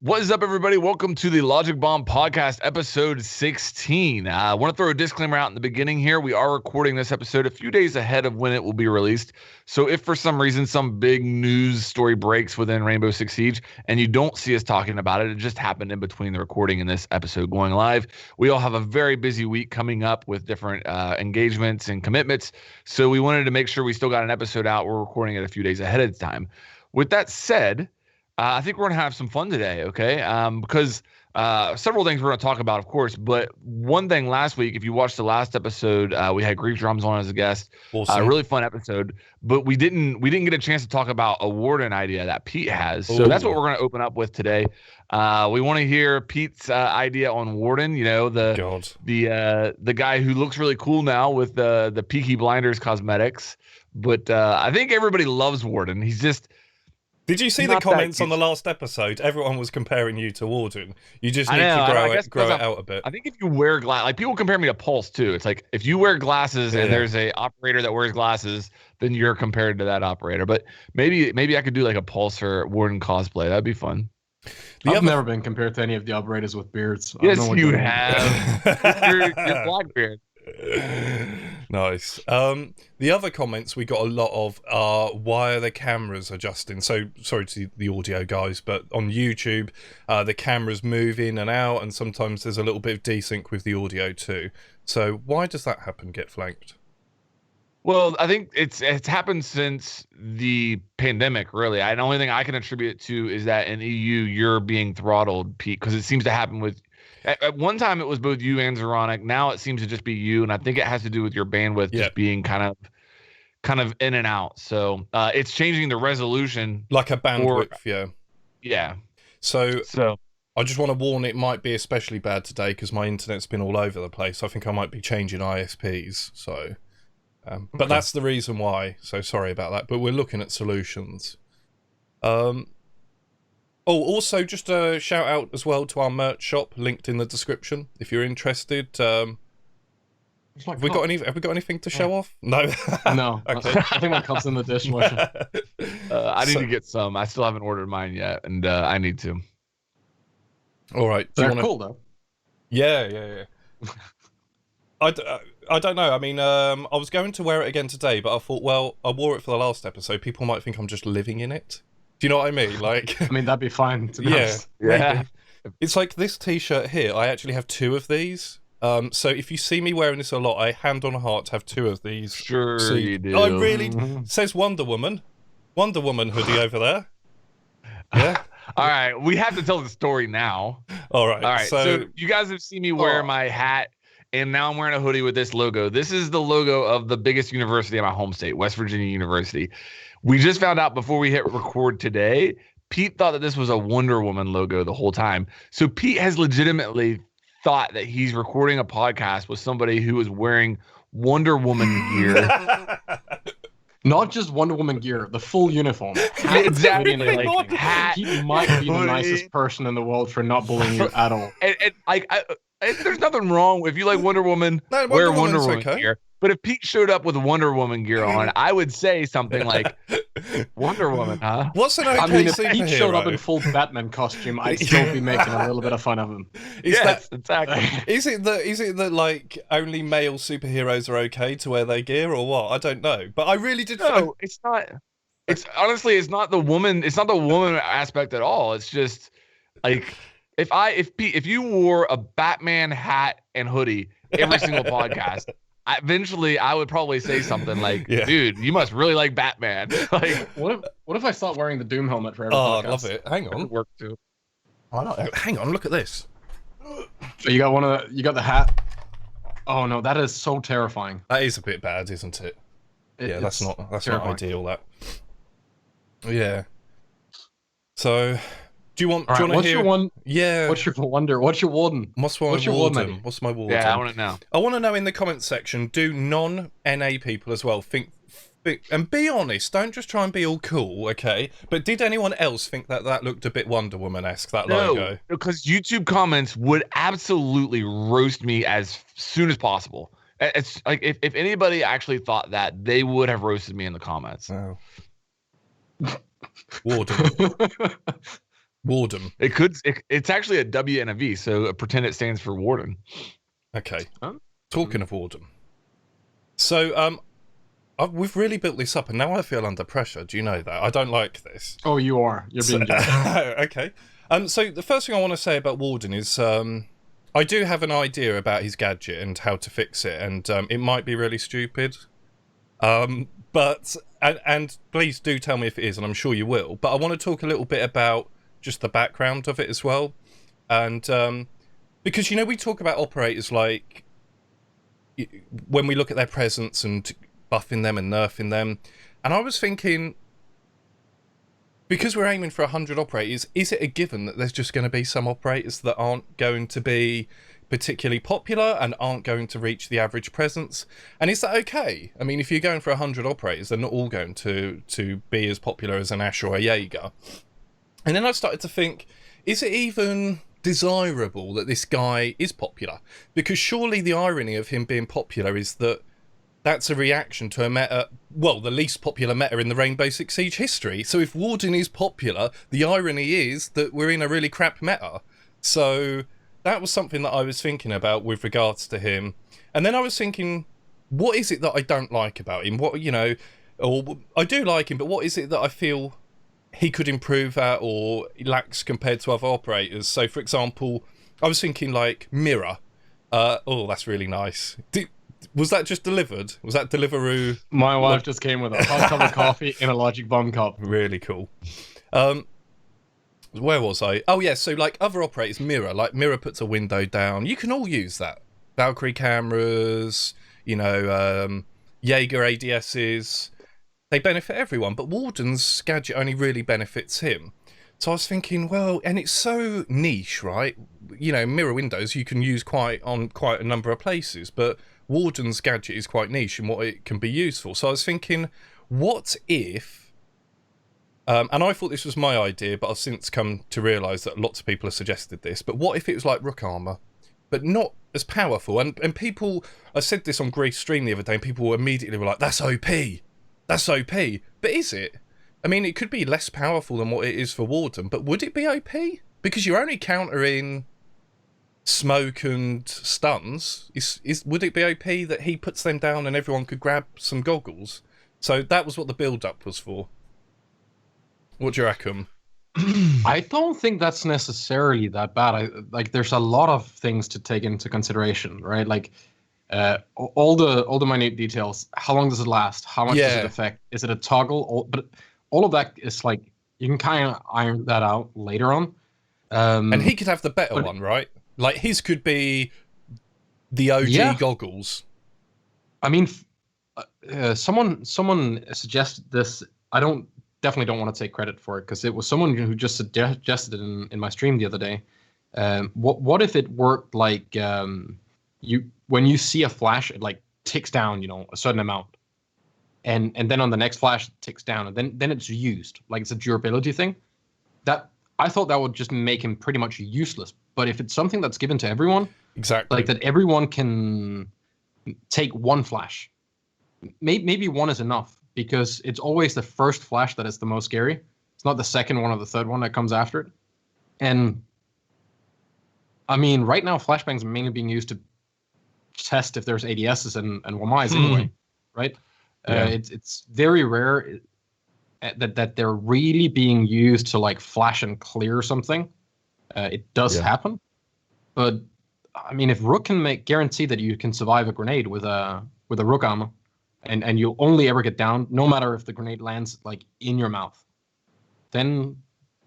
What is up, everybody? Welcome to the Logic Bomb Podcast, episode 16. I want to throw a disclaimer out in the beginning here. We are recording this episode a few days ahead of when it will be released. So if for some reason some big news story breaks within Rainbow Six Siege and you don't see us talking about it, it just happened in between the recording and this episode going live. We all have a very busy week coming up with different engagements and commitments. So we wanted to make sure we still got an episode out. We're recording it a few days ahead of time. With that said, I think we're going to have some fun today, okay? Because several things we're going to talk about, of course, but one thing last week, if you watched the last episode, we had Grief Drums on as a guest. Awesome. Really fun episode, but we didn't get a chance to talk about a Warden idea that Pete has. So that's what we're going to open up with today. We want to hear Pete's idea on Warden, you know, the guy who looks really cool now with the Peaky Blinders cosmetics. But I think everybody loves Warden. He's just... Did you see the comments on the last episode? Everyone was comparing you to Warden. You just need to grow it out a bit. I think if you wear glasses, like people compare me to Pulse too. It's like if you wear glasses and there's a operator that wears glasses, then you're compared to that operator. But maybe I could do like a Pulse or Warden cosplay. That'd be fun. I've never been compared to any of the operators with beards. Yes, you have. you're Blackbeard. Nice. The other comments we got a lot of are, why are the cameras adjusting? So sorry to the audio guys, but on YouTube the cameras move in and out, and sometimes there's a little bit of desync with the audio too. So why does that happen? Get flanked? Well, I think it's happened since the pandemic, really. The only thing I can attribute it to is that in EU you're being throttled, Pete, because it seems to happen with... At one time, it was both you and Zeronic. Now it seems to just be you, and I think it has to do with your bandwidth just being kind of in and out. So it's changing the resolution, like a bandwidth, yeah. So I just want to warn, it might be especially bad today because my internet's been all over the place. I think I might be changing ISPs. So, but that's the reason why. So sorry about that. But we're looking at solutions. Oh, also, just a shout out as well to our merch shop, linked in the description, if you're interested. Have we got anything to show off? No. No. Okay. I think my cup's in the dishwasher. I need to get some. I still haven't ordered mine yet, and I need to. All right. They're cool, though. Yeah. I don't know. I mean, I was going to wear it again today, but I thought, well, I wore it for the last episode. People might think I'm just living in it. Do you know what I mean? Like, I mean, that'd be fine. To be honest. Yeah. It's like this T-shirt here. I actually have two of these. So if you see me wearing this a lot, I hand on heart have two of these. Sure, you do. I really says Wonder Woman hoodie over there. Yeah. All right, we have to tell the story now. All right. So you guys have seen me wear my hat, and now I'm wearing a hoodie with this logo. This is the logo of the biggest university in my home state, West Virginia University. We just found out before we hit record today, Pete thought that this was a Wonder Woman logo the whole time. So Pete has legitimately thought that he's recording a podcast with somebody who is wearing Wonder Woman gear. Not just Wonder Woman gear, the full uniform. Exactly. Hat. He might be the nicest person in the world for not bullying you at all. And there's nothing wrong if you like Wonder Woman, wear Wonder Woman gear. But if Pete showed up with Wonder Woman gear on, I would say something like, Wonder Woman, huh? What's an okay I mean, if superhero? Pete showed up in full Batman costume, I'd still be making a little bit of fun of him. Exactly. Is it that like only male superheroes are okay to wear their gear or what? I don't know. But I really did. No, it's not. It's honestly, it's not the woman. It's not the woman aspect at all. It's just like if you wore a Batman hat and hoodie every single podcast. Eventually, I would probably say something like, "Dude, you must really like Batman." Like, what if I start wearing the Doom helmet for every podcast? I love it. Hang on, work too. Hang on, look at this. So you got the hat. Oh no, that is so terrifying. That is a bit bad, isn't it? That's not ideal. That. Yeah. So, do you want to hear? What's your one? Yeah. What's your Warden? What's my Warden? What's my Warden? Yeah, I want to know. I want to know in the comments section. Do non-NA people as well think, and be honest? Don't just try and be all cool, okay? But did anyone else think that looked a bit Wonder Woman-esque? That logo? No, because YouTube comments would absolutely roast me as soon as possible. It's like if anybody actually thought that, they would have roasted me in the comments. Oh. Warden. Warden. It's actually a W and a V, so pretend it stands for Warden. Okay. Huh? Talking of Warden. So, we've really built this up, and now I feel under pressure. Do you know that? I don't like this. Oh, you are. You're being judged. Okay. So the first thing I want to say about Warden is I do have an idea about his gadget and how to fix it, and it might be really stupid. But please do tell me if it is, and I'm sure you will. But I want to talk a little bit about just the background of it as well, and because we talk about operators like when we look at their presence and buffing them and nerfing them, and I was thinking, because we're aiming for 100 operators, is it a given that there's just going to be some operators that aren't going to be particularly popular and aren't going to reach the average presence? And is that okay? I mean, if you're going for 100 operators, they're not all going to be as popular as an Ash or a Jaeger. And then I started to think, is it even desirable that this guy is popular? Because surely the irony of him being popular is that that's a reaction to a meta, well, the least popular meta in the Rainbow Six Siege history. So if Warden is popular, the irony is that we're in a really crap meta. So that was something that I was thinking about with regards to him. And then I was thinking, what is it that I don't like about him? What, or I do like him, but what is it that I feel he could improve at or lacks compared to other operators? So, for example, I was thinking like Mirror. Oh, that's really nice. Was that just delivered? Was that Deliveroo? My wife just came with a hot cup of coffee in a Logic Bomb cup. Really cool. Where was I? Oh, yeah, so like other operators, Mirror. Like Mirror puts a window down. You can all use that. Valkyrie cameras, Jaeger ADSs. They benefit everyone, but Warden's gadget only really benefits him. So I was thinking, well, and it's so niche, right? Mirror windows you can use quite a number of places, but Warden's gadget is quite niche in what it can be used for. So I was thinking, what if, and I thought this was my idea, but I've since come to realise that lots of people have suggested this, but what if it was like Rook Armour, but not as powerful? And people, I said this on Greece stream the other day, and people immediately were like, that's OP. That's OP. But is it? I mean, it could be less powerful than what it is for Warden, but would it be OP? Because you're only countering smoke and stuns. Would it be OP that he puts them down and everyone could grab some goggles? So that was what the build-up was for. What do you reckon? I don't think that's necessarily that bad. There's a lot of things to take into consideration, right? Like all the minute details. How long does it last? How much does it affect? Is it a toggle? But all of that is like, you can kind of iron that out later on. And he could have the better one, right? Like his could be the OG goggles. I mean, someone suggested this. I definitely don't want to take credit for it, because it was someone who just suggested it in my stream the other day. What if it worked like when you see a flash, it like ticks down, a certain amount, and then on the next flash it ticks down, and then it's used, like it's a durability thing. That I thought that would just make him pretty much useless. But if it's something that's given to everyone, exactly, like that everyone can take one flash, maybe one is enough, because it's always the first flash that is the most scary. It's not the second one or the third one that comes after it. And I mean, right now flashbangs are mainly being used to test if there's ADSs and WMIs anyway, right? Yeah. It's very rare that they're really being used to like flash and clear something. It does happen, but I mean, if Rook can guarantee that you can survive a grenade with a Rook Armor, and you'll only ever get down, no matter if the grenade lands like in your mouth, then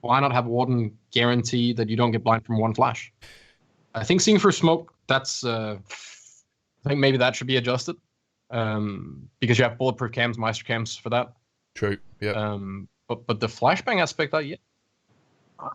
why not have Warden guarantee that you don't get blind from one flash? I think seeing through smoke, that's I think maybe that should be adjusted, because you have bulletproof cams, Meister cams for that. True. Yeah. But the flashbang aspect, I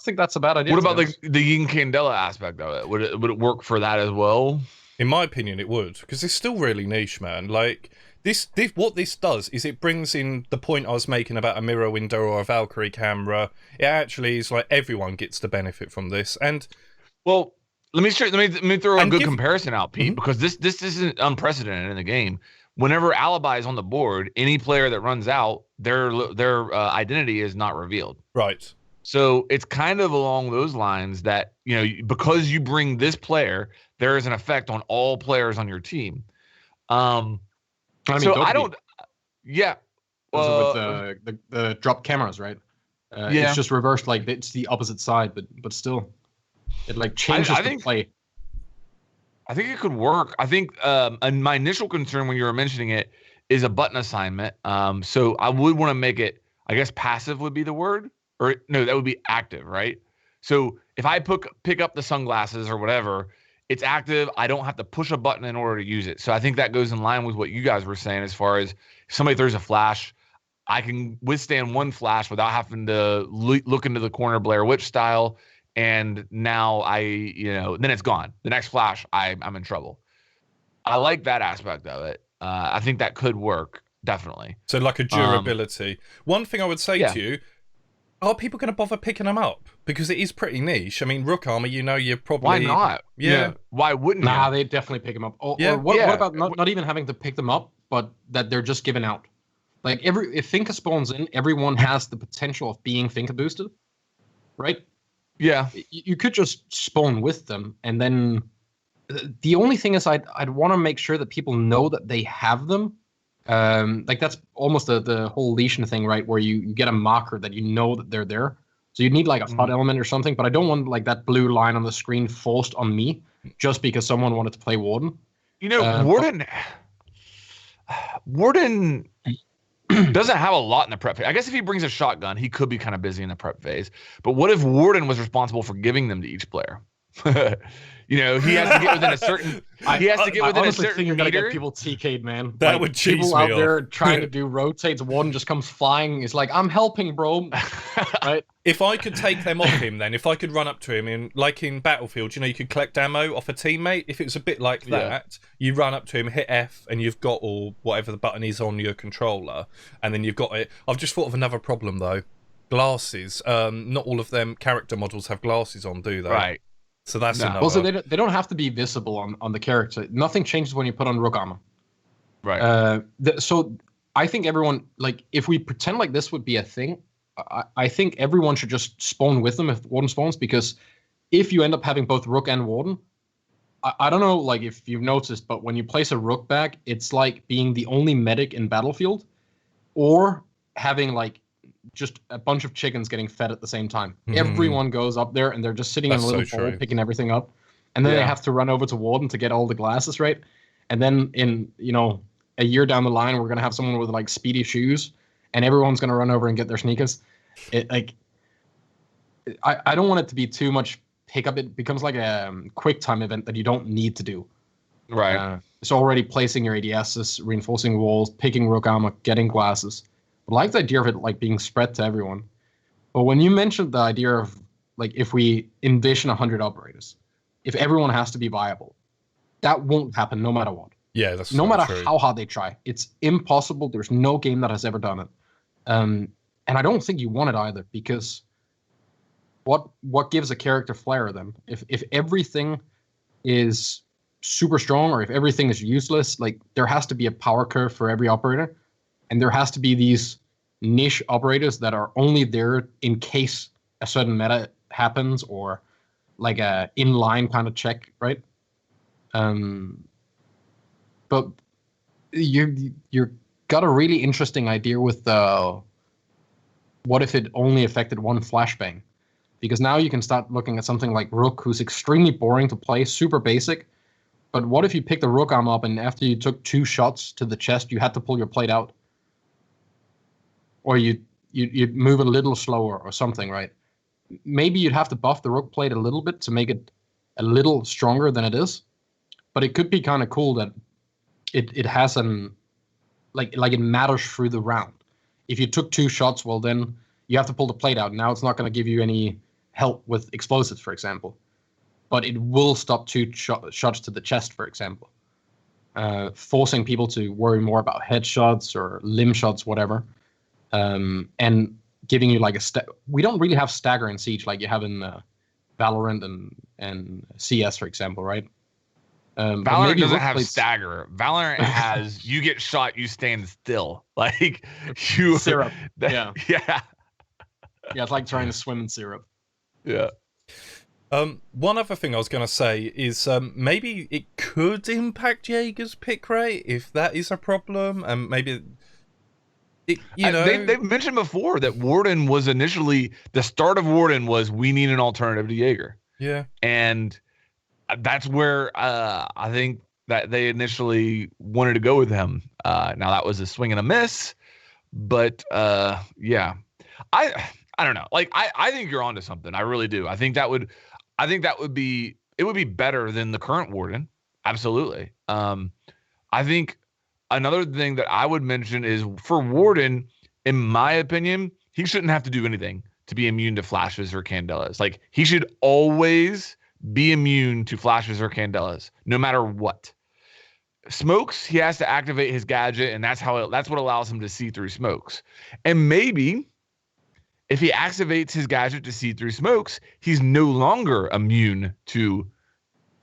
think that's a bad idea. What about the Yin Candela aspect of it? Would it work for that as well? In my opinion, it would, because it's still really niche, man. Like this, what this does is it brings in the point I was making about a mirror window or a Valkyrie camera. It actually is like everyone gets to benefit from this. And well, let me throw a good comparison out, Pete, because this isn't unprecedented in the game. Whenever Alibi is on the board, any player that runs out, their identity is not revealed. Right. So it's kind of along those lines that, because you bring this player, there is an effect on all players on your team. I mean, So Dota I don't, yeah. with the drop cameras, right? Yeah. It's just reversed, like it's the opposite side, but still, it like changes the play. I think it could work. I think and my initial concern when you were mentioning it is a button assignment. So I would want to make it, I guess passive would be the word, or no, that would be active, right? So if I pick up the sunglasses or whatever, it's active. I don't have to push a button in order to use it. So I think that goes in line with what you guys were saying as far as if somebody throws a flash, I can withstand one flash without having to look into the corner Blair Witch style. And now then it's gone. The next flash, I'm in trouble. I like that aspect of it. I think that could work, definitely. So like a durability. One thing I would say to you, are people going to bother picking them up? Because it is pretty niche. I mean, Rook Armor, you're probably... Why not? Yeah. Why wouldn't you? Nah, they definitely pick them up. Or what about not even having to pick them up, but that they're just given out? Like, if Finka spawns in, everyone has the potential of being Finka boosted, right? Yeah. You could just spawn with them, and then the only thing is I'd want to make sure that people know that they have them. Like that's almost the whole lesion thing, right? Where you get a marker that you know that they're there. So you need like a FUD element or something, but I don't want like that blue line on the screen forced on me just because someone wanted to play Warden. Warden doesn't have a lot in the prep phase. I guess if he brings a shotgun, he could be kind of busy in the prep phase. But what if Warden was responsible for giving them to each player? He has to get within a certain. He has to get within a certain think you're gonna meter. get people TK'd, man. That would cheese people me out there off. trying to do rotates. Warden just comes flying. It's like, I'm helping, bro. Right? If I could take them off him, then if I could run up to him in Battlefield, you could collect ammo off a teammate. If it was a bit like that, you run up to him, hit F, and you've got or whatever the button is on your controller, and then you've got it. I've just thought of another problem though. Glasses. Not all of them character models have glasses on, do they? Right. So that's another. Also, they don't have to be visible on the character. Nothing changes when you put on Rook Armor. Right. So I think everyone, like, if we pretend like this would be a thing, I think everyone should just spawn with them if Warden spawns, because if you end up having both Rook and Warden, I don't know, like, if you've noticed, but when you place a Rook back, it's like being the only medic in Battlefield, or having, like, just a bunch of chickens getting fed at the same time. Everyone goes up there and they're just sitting in a little bowl picking everything up. And then they have to run over to Warden to get all the glasses, right? And then in, a year down the line, we're going to have someone with like speedy shoes and everyone's going to run over and get their sneakers. I don't want it to be too much pickup. It becomes like a quick time event that you don't need to do. Right. It's already placing your ADSs, reinforcing walls, picking Rook Armor, getting glasses. I like the idea of it like being spread to everyone. But when you mentioned the idea of like if we envision 100 operators, if everyone has to be viable, that won't happen no matter what. Yeah, that's no matter true. how hard they try. It's impossible. There's no game that has ever done it. And I don't think you want it either, because what gives a character flair then? If everything is super strong or if everything is useless, like there has to be a power curve for every operator. And there has to be these niche operators that are only there in case a certain meta happens or like a inline kind of check, right? But you're got a really interesting idea with what if it only affected one flashbang? Because now you can start looking at something like Rook, who's extremely boring to play, super basic. But what if you picked the Rook arm up and after you took 2 shots to the chest, you had to pull your plate out? Or you move it a little slower or something, right? Maybe you'd have to buff the Rook plate a little bit to make it a little stronger than it is. But it could be kind of cool that it has like it matters through the round. If you took 2 shots, well then you have to pull the plate out. Now it's not going to give you any help with explosives, for example. But it will stop 2 shots to the chest, for example. Forcing people to worry more about headshots or limb shots, whatever. And giving you like we don't really have stagger in Siege like you have in Valorant and CS, for example, right? Valorant doesn't have stagger. Valorant has you get shot, you stand still. Like you syrup. Yeah. Yeah, it's like trying to swim in syrup. Yeah. One other thing I was going to say is maybe it could impact Jaeger's pick rate if that is a problem, and maybe they've mentioned before that Warden was initially the start of Warden was we need an alternative to Jaeger. Yeah, and that's where I think that they initially wanted to go with him. Now that was a swing and a miss, but yeah, I don't know. Like I think you're onto something. I really do. I think that would be better than the current Warden. Absolutely. I think another thing that I would mention is for Warden, in my opinion, he shouldn't have to do anything to be immune to flashes or candelas. Like he should always be immune to flashes or candelas, no matter what. Smokes, he has to activate his gadget, and that's what allows him to see through smokes. And maybe if he activates his gadget to see through smokes, he's no longer immune to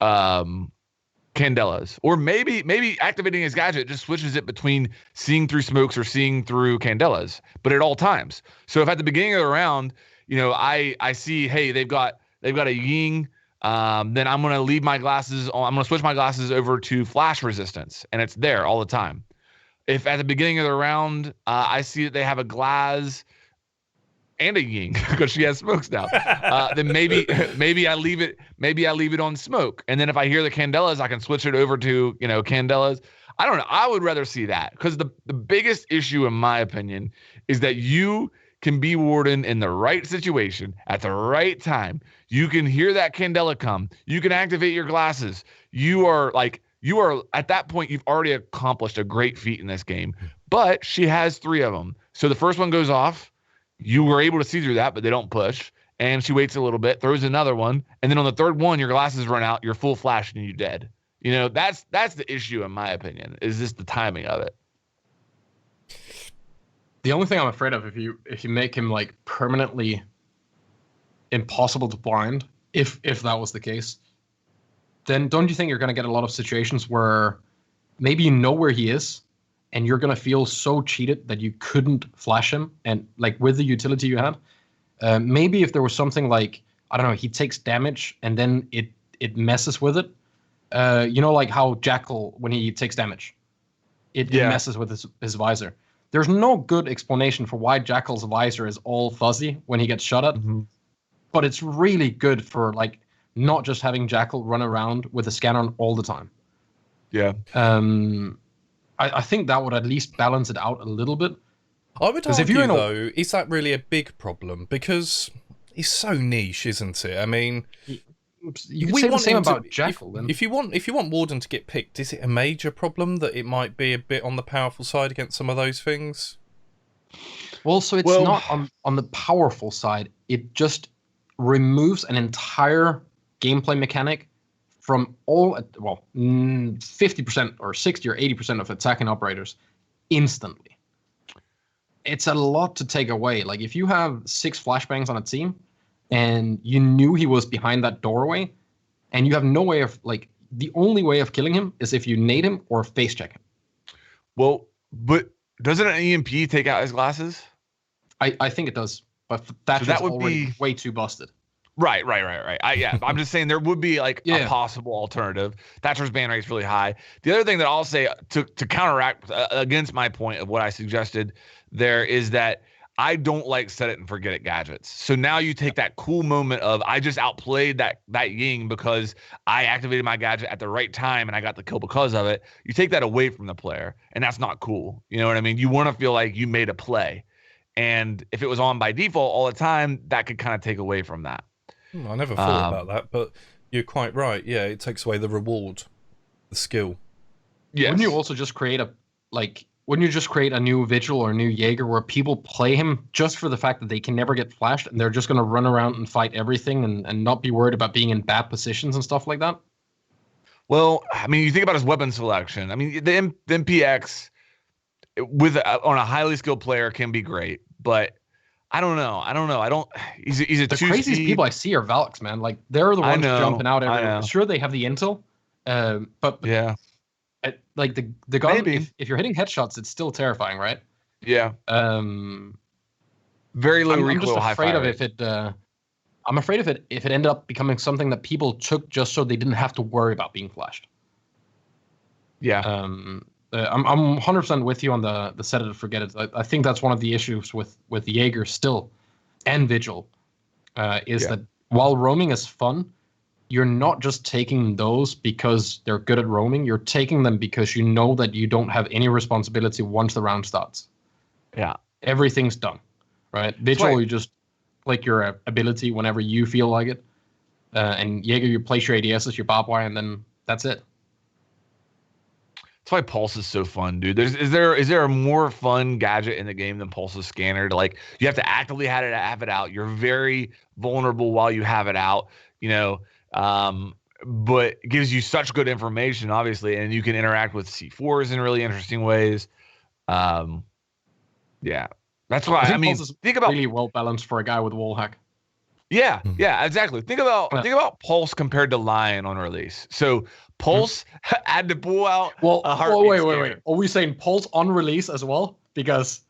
candelas. Or maybe activating his gadget just switches it between seeing through smokes or seeing through candelas, but at all times. So if at the beginning of the round, I see, hey, they've got a Ying, then I'm going to leave my glasses on. I'm going to switch my glasses over to flash resistance, and it's there all the time. If at the beginning of the round, I see that they have a Glaz and a Ying because she has smokes now, then maybe I leave it on smoke, and then if I hear the candelas, I can switch it over to candelas. I don't know. I would rather see that, because the biggest issue, in my opinion, is that you can be Warden in the right situation at the right time. You can hear that candela come. You can activate your glasses. You are at that point, you've already accomplished a great feat in this game. But she has 3 of them. So the first one goes off. You were able to see through that, but they don't push. And she waits a little bit, throws another one. And then on the third one, your glasses run out, you're full flash, and you're dead. That's the issue, in my opinion, is just the timing of it. The only thing I'm afraid of, if you make him like permanently impossible to blind, if that was the case, then don't you think you're going to get a lot of situations where maybe you know where he is, and you're going to feel so cheated that you couldn't flash him, and like with the utility you had, maybe if there was something like, I don't know, he takes damage and then it messes with it. Like how Jackal, when he takes damage, it messes with his visor. There's no good explanation for why Jackal's visor is all fuzzy when he gets shot at, but it's really good for like not just having Jackal run around with a scanner on all the time. Yeah. I think that would at least balance it out a little bit. I would argue, though, is that really a big problem? Because it's so niche, isn't it? I mean, you could say the same about Jackal. If you want Warden to get picked, is it a major problem that it might be a bit on the powerful side against some of those things? Well, so it's not on the powerful side. It just removes an entire gameplay mechanic from 50% or 60 or 80% of attacking operators instantly. It's a lot to take away. Like if you have 6 flashbangs on a team and you knew he was behind that doorway, and you have no way of, like, the only way of killing him is if you nade him or face check him. Well, but doesn't an EMP take out his glasses? I think it does, but that would already be way too busted. Right. I'm just saying there would be a possible alternative. Thatcher's ban rate's really high. The other thing that I'll say to counteract against my point of what I suggested there is that I don't like set it and forget it gadgets. So now you take that cool moment of I just outplayed that Ying because I activated my gadget at the right time and I got the kill because of it. You take that away from the player, and that's not cool. You know what I mean? You want to feel like you made a play. And if it was on by default all the time, that could kind of take away from that. I never thought about that, but you're quite right. Yeah, it takes away the reward, the skill. Yes. Wouldn't you also just create a new Vigil or a new Jaeger where people play him just for the fact that they can never get flashed and they're just going to run around and fight everything and not be worried about being in bad positions and stuff like that? Well, I mean, you think about his weapon selection. I mean, the MPX on a highly skilled player can be great, but I don't know. He's a the craziest people I see are Valks, man. Like they're the ones jumping out everywhere. Sure, they have the intel, but yeah, like the gun. If you're hitting headshots, it's still terrifying, right? Yeah. Very low I'm recoil, just high afraid fire of rate. if it. I'm afraid of it if it ended up becoming something that people took just so they didn't have to worry about being flashed. Yeah. I'm 100% with you on the set it and forget it. I think that's one of the issues with Jaeger still, and Vigil, is that while roaming is fun, you're not just taking those because they're good at roaming. You're taking them because you know that you don't have any responsibility once the round starts. Yeah. Everything's done, right? Vigil, you just click your ability whenever you feel like it. And Jaeger, you place your ADS as your barbed wire, and then that's it. That's why Pulse is so fun, dude. Is there a more fun gadget in the game than Pulse's scanner? Like, you have to actively have it out. You're very vulnerable while you have it out, but it gives you such good information, obviously, and you can interact with C4s in really interesting ways. Yeah, that's why. I mean, Pulse is think about really well balanced for a guy with wall hack. Yeah, exactly. Think about Pulse compared to Lion on release. So Pulse had to pull out a heartbeat wait. scanner. Are we saying Pulse on release as well? Because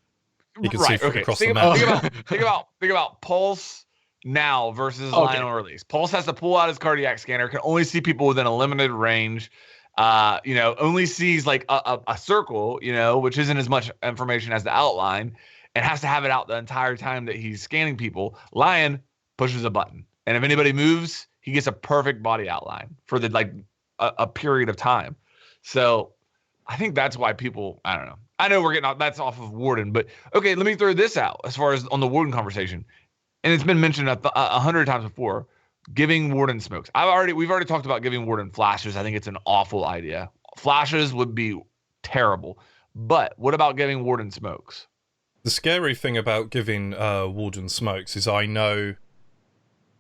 you can see across the map. Think about Pulse now versus Lion on release. Pulse has to pull out his cardiac scanner, can only see people within a limited range. Only sees like a circle, which isn't as much information as the outline, and has to have it out the entire time that he's scanning people. Lion pushes a button, and if anybody moves, he gets a perfect body outline for a period of time. So I think that's why people, I don't know. I know we're getting that's off of Warden, but okay, let me throw this out as far as on the Warden conversation. And it's been mentioned 100 times before, giving Warden smokes. We've already talked about giving Warden flashes. I think it's an awful idea. Flashes would be terrible. But what about giving Warden smokes? The scary thing about giving Warden smokes is I know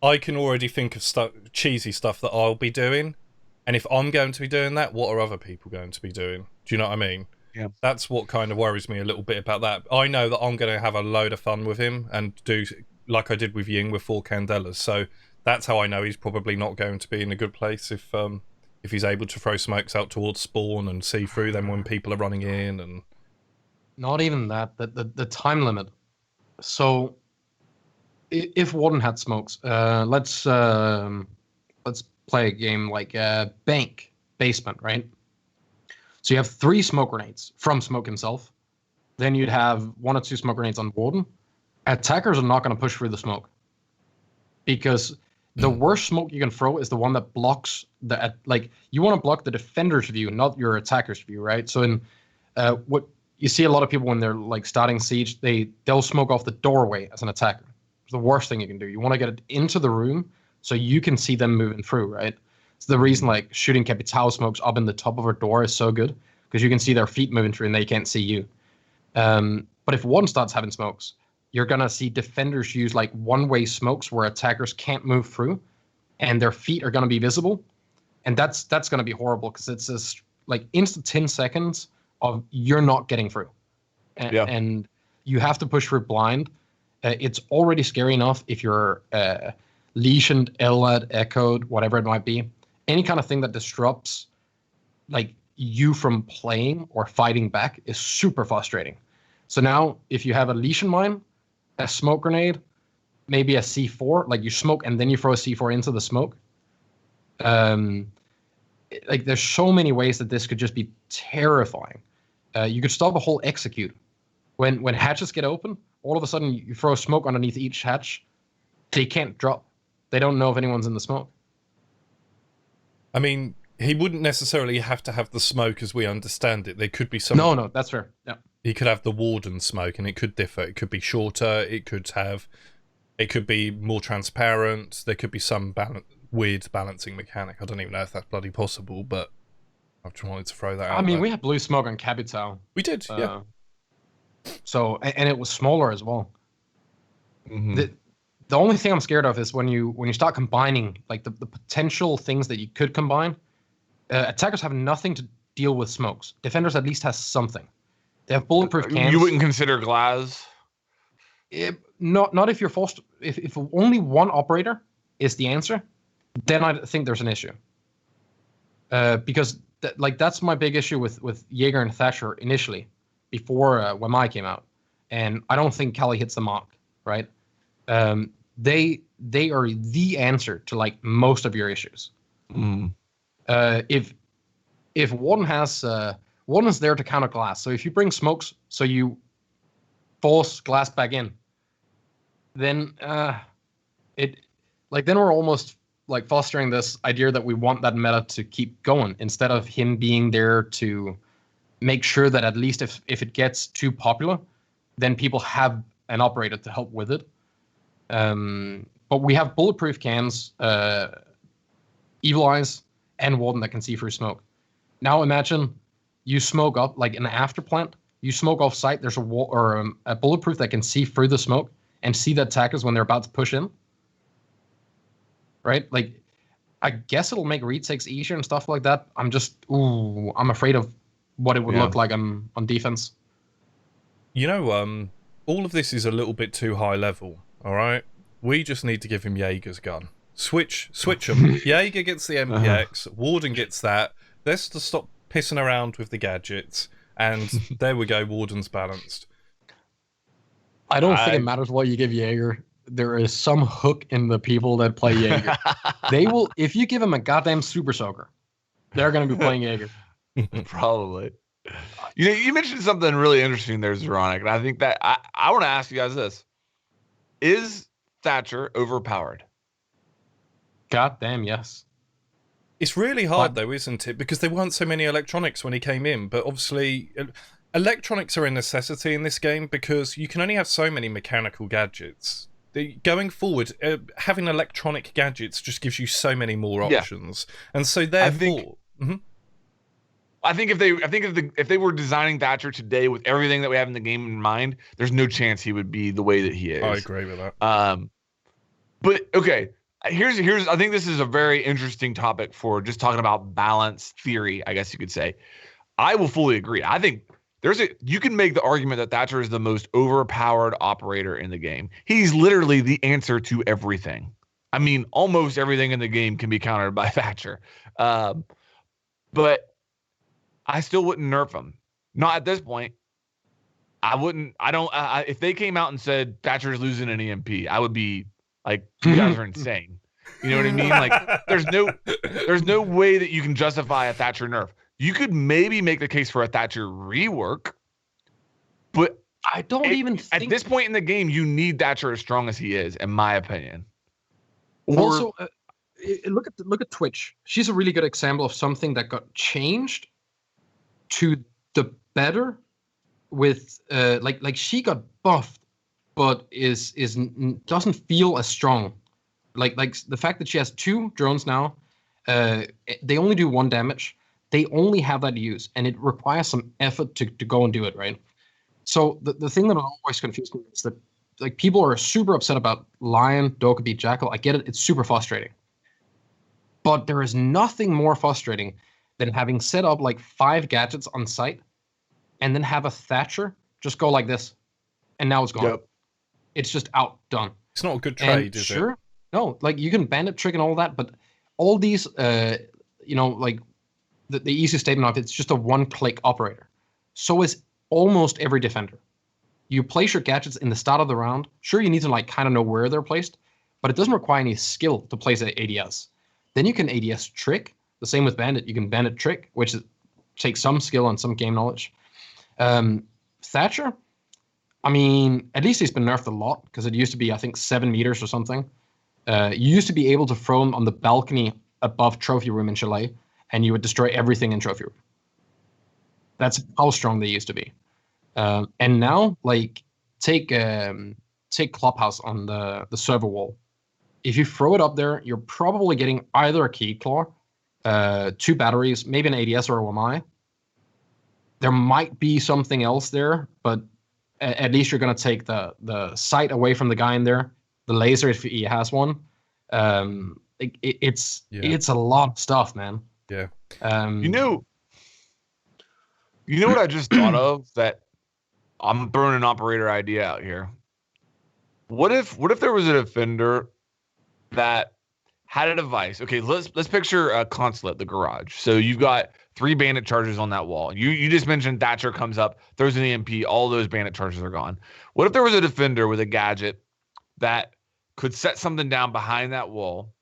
I can already think of cheesy stuff that I'll be doing. And if I'm going to be doing that, what are other people going to be doing? Do you know what I mean? Yeah. That's what kind of worries me a little bit about that. I know that I'm going to have a load of fun with him and do like I did with Ying with 4 Candelas. So that's how I know he's probably not going to be in a good place if he's able to throw smokes out towards spawn and see through them when people are running in. And not even that. The time limit. So if Warden had smokes, let's play a game like Bank Basement, right? So you have 3 smoke grenades from Smoke himself. Then you'd have 1 or 2 smoke grenades on Warden. Attackers are not going to push through the smoke because the worst smoke you can throw is the one that blocks you want to block the defender's view, not your attacker's view, right? So in what you see a lot of people when they're like starting siege, they'll smoke off the doorway as an attacker. It's the worst thing you can do. You want to get it into the room so you can see them moving through, right? It's the reason like shooting Capital smokes up in the top of a door is so good because you can see their feet moving through and they can't see you. But if one starts having smokes, you're going to see defenders use like one-way smokes where attackers can't move through and their feet are going to be visible. And that's going to be horrible because it's this like instant 10 seconds of you're not getting through. And you have to push through blind. It's already scary enough if you're lesioned, LAD, echoed, whatever it might be. Any kind of thing that disrupts like you from playing or fighting back is super frustrating. So now if you have a lesion mine, a smoke grenade, maybe a C4, like you smoke and then you throw a C4 into the smoke. Like there's so many ways that this could just be terrifying. You could stop a whole execute. When hatches get open, all of a sudden you throw smoke underneath each hatch. They can't drop. They don't know if anyone's in the smoke. I mean, he wouldn't necessarily have to have the smoke as we understand it. There could be some... No, that's fair. Yeah. He could have the Warden smoke, and it could differ. It could be shorter. It could be more transparent. There could be some weird balancing mechanic. I don't even know if that's bloody possible, but I've just wanted to throw that out. I mean, we had blue smoke on Capital. We did, yeah. So, and it was smaller as well. Mm-hmm. The only thing I'm scared of is when you start combining like the potential things that you could combine. Attackers have nothing to deal with smokes. Defenders at least has something. They have bulletproof cans. You wouldn't consider glass? Not if you're forced. If only one operator is the answer, then I think there's an issue. Because that's my big issue with Jaeger and Thatcher initially, before when Mai came out, and I don't think Kali hits the mark. right? They are the answer to like most of your issues. Mm. If Warden has Warden is there to counter glass. So if you bring smokes, so you force glass back in, then then we're almost like fostering this idea that we want that meta to keep going instead of him being there to make sure that at least if it gets too popular, then people have an operator to help with it. But we have bulletproof cans, Evil Eyes, and Warden that can see through smoke. Now imagine you smoke up like an afterplant. You smoke off site. There's a bulletproof that can see through the smoke and see the attackers when they're about to push in. Right? Like, I guess it'll make retakes easier and stuff like that. I'm afraid of what it would look like on defense. You know, all of this is a little bit too high level. All right, we just need to give him Jaeger's gun. Switch them. Jaeger gets the MPX. Warden gets that. Let's just stop pissing around with the gadgets. And there we go. Warden's balanced. I don't think it matters what you give Jaeger. There is some hook in the people that play Jaeger. They will, if you give them a goddamn super soaker, they're going to be playing Jaeger. Probably. You know, you mentioned something really interesting there, Zeronic, and I think that I want to ask you guys this. Is Thatcher overpowered? Goddamn, yes. It's really hard, though, isn't it? Because there weren't so many electronics when he came in, but obviously electronics are a necessity in this game because you can only have so many mechanical gadgets. Going forward, having electronic gadgets just gives you so many more options, and so therefore, I think if they were designing Thatcher today with everything that we have in the game in mind, there's no chance he would be the way that he is. I agree with that. But okay, here's I think this is a very interesting topic for just talking about balance theory, I guess you could say. I will fully agree. I think you can make the argument that Thatcher is the most overpowered operator in the game. He's literally the answer to everything. I mean, almost everything in the game can be countered by Thatcher. But I still wouldn't nerf him. Not at this point. I wouldn't. If they came out and said Thatcher's losing an EMP, I would be like, you guys are insane. You know what I mean? Like, there's no way that you can justify a Thatcher nerf. You could maybe make the case for a Thatcher rework, but I don't even think... At this point in the game, you need Thatcher as strong as he is, in my opinion. Also, look at Twitch. She's a really good example of something that got changed to the better with like she got buffed, but doesn't feel as strong. Like the fact that she has 2 drones now, they only do 1 damage. They only have that to use, and it requires some effort to go and do it, right? So the thing that always confused me is that like people are super upset about Lion, Dokkaebi, Jackal. I get it; it's super frustrating. But there is nothing more frustrating than having set up like 5 gadgets on site, and then have a Thatcher just go like this, and now it's gone. Yep. It's just outdone. It's not a good trade, is it? No, like you can bandit trick and all that, but all these, like the easiest statement of it's just a 1-click operator. So is almost every defender. You place your gadgets in the start of the round. Sure, you need to like kind of know where they're placed, but it doesn't require any skill to place an ADS. Then you can ADS trick. The same with bandit. You can bandit trick, which takes some skill and some game knowledge. Thatcher, I mean, at least he's been nerfed a lot because it used to be, I think, 7 meters or something. You used to be able to throw him on the balcony above Trophy Room in Chalet, and you would destroy everything in Trophy Room. That's how strong they used to be. And now, like, take Clubhouse on the server wall. If you throw it up there, you're probably getting either a Key Claw, 2 batteries, maybe an ADS or a WMI. There might be something else there, but at least you're going to take the sight away from the guy in there, the laser if he has one. It's a lot of stuff, man. Yeah. You know what I just thought of? That I'm throwing an operator idea out here. What if there was a defender that had a device? Okay, let's picture a consulate, the garage. So you've got 3 bandit charges on that wall. You just mentioned Thatcher comes up, throws an EMP, all those bandit charges are gone. What if there was a defender with a gadget that could set something down behind that wall,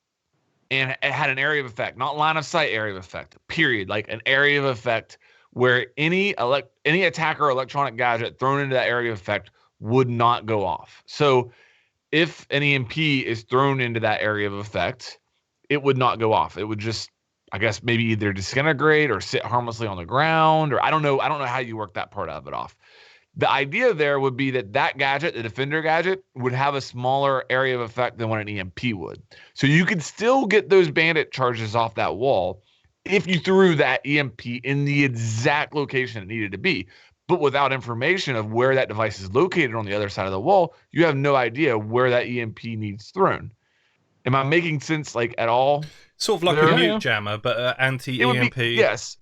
and it had an area of effect, not line of sight area of effect, period, like an area of effect where any attacker or electronic gadget thrown into that area of effect would not go off. So if an EMP is thrown into that area of effect, it would not go off. It would just, I guess, maybe either disintegrate or sit harmlessly on the ground, or I don't know how you work that part of it off. The idea there would be that gadget, the Defender gadget, would have a smaller area of effect than what an EMP would. So you could still get those bandit charges off that wall if you threw that EMP in the exact location it needed to be. But without information of where that device is located on the other side of the wall, you have no idea where that EMP needs thrown. Am I making sense, like, at all? Sort of like a mute jammer, but anti-EMP. Yes.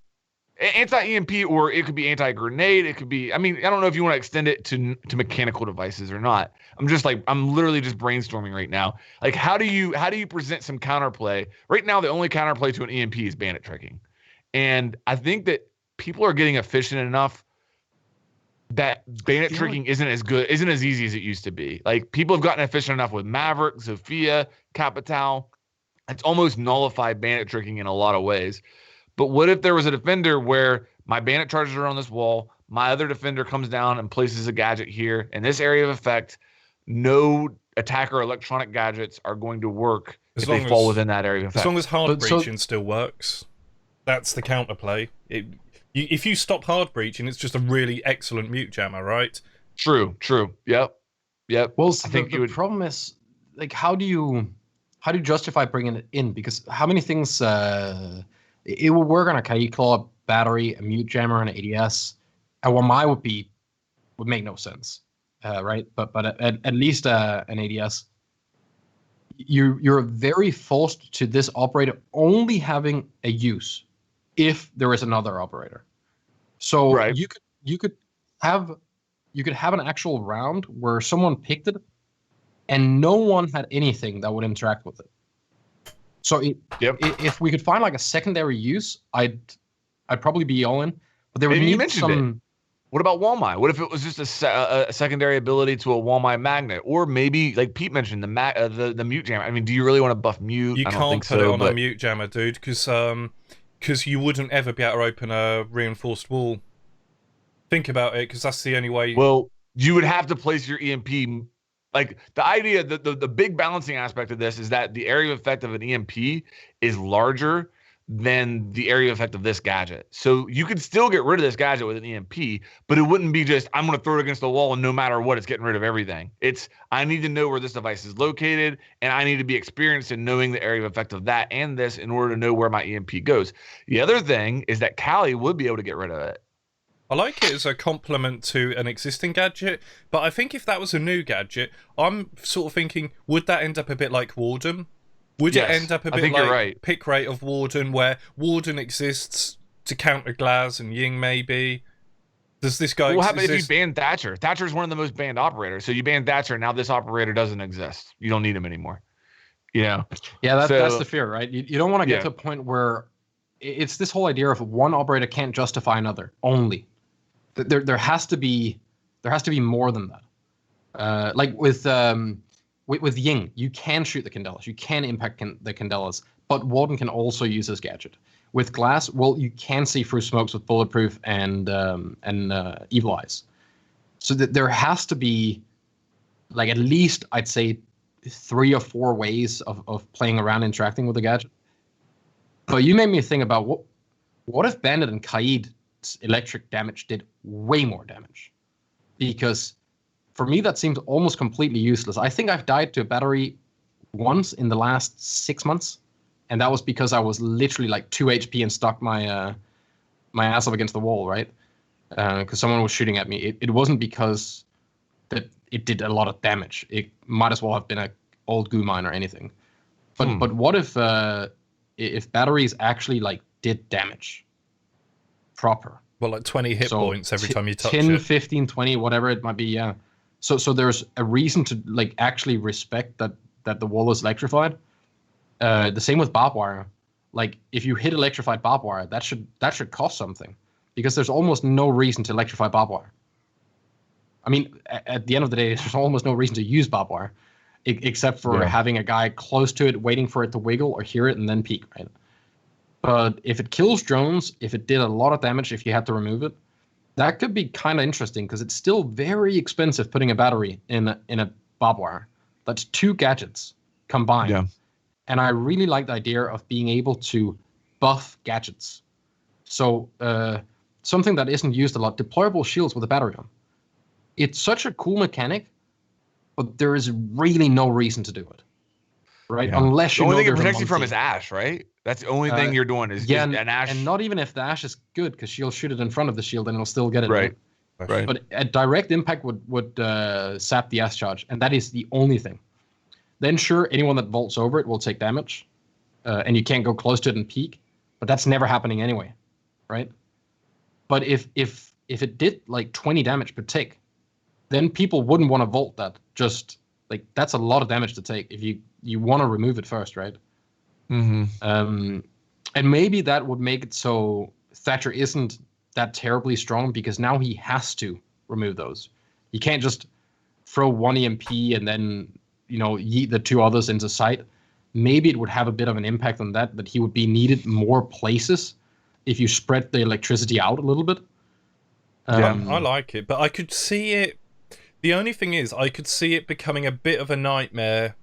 Anti-EMP, or it could be anti-grenade. It could be, I mean, I don't know if you want to extend it to mechanical devices or not. I'm literally just brainstorming right now. Like, how do you present some counterplay? Right now, the only counterplay to an EMP is bandit tricking. And I think that people are getting efficient enough that bandit tricking isn't as easy as it used to be. Like, people have gotten efficient enough with Maverick, Zofia, Capital. It's almost nullified bandit tricking in a lot of ways. But what if there was a defender where my bandit charges are on this wall, my other defender comes down and places a gadget here, in this area of effect, no attacker electronic gadgets are going to work if they fall within that area of effect. As long as hard breaching still works, that's the counterplay. If you stop hard breaching, it's just a really excellent mute jammer, right? True. Yep. Well, the problem is, like, how do you justify bringing it in? Because how many things it will work on a Kai Claw, battery, a mute jammer, and an ADS. And what mine would make no sense, right? But at least an ADS, you're very forced to this operator only having a use if there is another operator. So right. you could have an actual round where someone picked it and no one had anything that would interact with it. So if we could find like a secondary use, I'd probably be all in. But there would need some. What about Walmai? What if it was just a secondary ability to a Walmai magnet, or maybe like Pete mentioned the mute jammer? I mean, do you really want to buff mute? You can't put it on a mute jammer, dude, because you wouldn't ever be able to open a reinforced wall. Think about it, because that's the only way. Well, you would have to place your EMP. Like, the idea, the big balancing aspect of this is that the area of effect of an EMP is larger than the area of effect of this gadget. So you could still get rid of this gadget with an EMP, but it wouldn't be just, I'm going to throw it against the wall and no matter what, it's getting rid of everything. It's, I need to know where this device is located, and I need to be experienced in knowing the area of effect of that and this in order to know where my EMP goes. The other thing is that Kali would be able to get rid of it. I like it as a complement to an existing gadget, but I think if that was a new gadget, I'm sort of thinking, would that end up a bit like Warden? Would it end up a bit like Pick Rate of Warden, where Warden exists to counter Glaz and Ying, maybe? Does this guy What happens if you ban Thatcher? Thatcher's one of the most banned operators. So you ban Thatcher, now this operator doesn't exist. You don't need him anymore. You know? Yeah, that's the fear, right? You don't want to get to a point where it's this whole idea of one operator can't justify another only. There has to be more than that. Like with Ying, you can shoot the Candelas, you can impact the Candelas, but Warden can also use this gadget. With Glass, well, you can see through smokes with Bulletproof and Evil Eyes. So that there has to be, like, at least I'd say 3 or 4 ways of playing around, interacting with the gadget. But you made me think about what if Bandit and Kaid electric damage did way more damage, because for me that seems almost completely useless. I think I've died to a battery once in the last 6 months, and that was because I was literally like 2 HP and stuck my ass up against the wall, right? Because someone was shooting at me. It wasn't because that it did a lot of damage. It might as well have been an old goo mine or anything. But what if batteries actually like did damage proper? Well, like 20 hit points every time you touch 10, it. 15, 20, whatever it might be, yeah. So there's a reason to like actually respect that the wall is electrified. The same with barbed wire. Like, if you hit electrified barbed wire, that should cost something, because there's almost no reason to electrify barbed wire. I mean, at the end of the day, there's almost no reason to use barbed wire. except for having a guy close to it, waiting for it to wiggle or hear it and then peek, right? But if it kills drones, if it did a lot of damage, if you had to remove it, that could be kind of interesting because it's still very expensive putting a battery in a barbed wire. That's 2 gadgets combined. Yeah. And I really like the idea of being able to buff gadgets. So something that isn't used a lot, deployable shields with a battery on. It's such a cool mechanic, but there is really no reason to do it. Right? Yeah. Unless you the only know thing it protects you from is Ash, right? That's the only thing you're doing is an Ash. And not even if the Ash is good, because she'll shoot it in front of the shield and it'll still get it. Right. Right. But a direct impact would sap the Ash charge, and that is the only thing. Then sure, anyone that vaults over it will take damage, and you can't go close to it and peek. But that's never happening anyway, right? But if it did like 20 damage per tick, then people wouldn't want to vault that. Just like that's a lot of damage to take if you want to remove it first, right? Mm-hmm. And maybe that would make it so Thatcher isn't that terribly strong because now he has to remove those. He can't just throw 1 EMP and then yeet the 2 others into sight. Maybe it would have a bit of an impact on that he would be needed more places if you spread the electricity out a little bit. Yeah, I like it, but I could see it. The only thing is, I could see it becoming a bit of a nightmare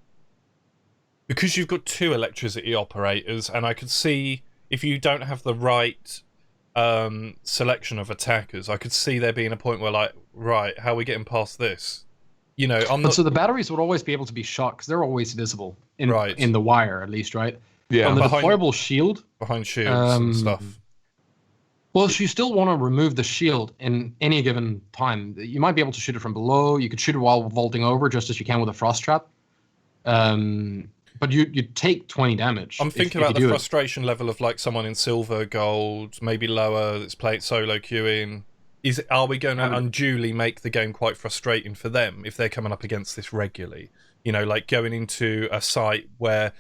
because you've got 2 electricity operators, and I could see if you don't have the right selection of attackers, I could see there being a point where, like, right, how are we getting past this? So the batteries would always be able to be shot because they're always visible in the wire, at least, right? Yeah. On the deployable shield, behind shields and stuff. Well, if you still want to remove the shield in any given time, you might be able to shoot it from below. You could shoot it while vaulting over, just as you can with a frost trap. But you take 20 damage. I'm thinking about the frustration level of like someone in silver, gold, maybe lower that's playing solo queuing. Are we going to unduly make the game quite frustrating for them if they're coming up against this regularly? Like going into a site where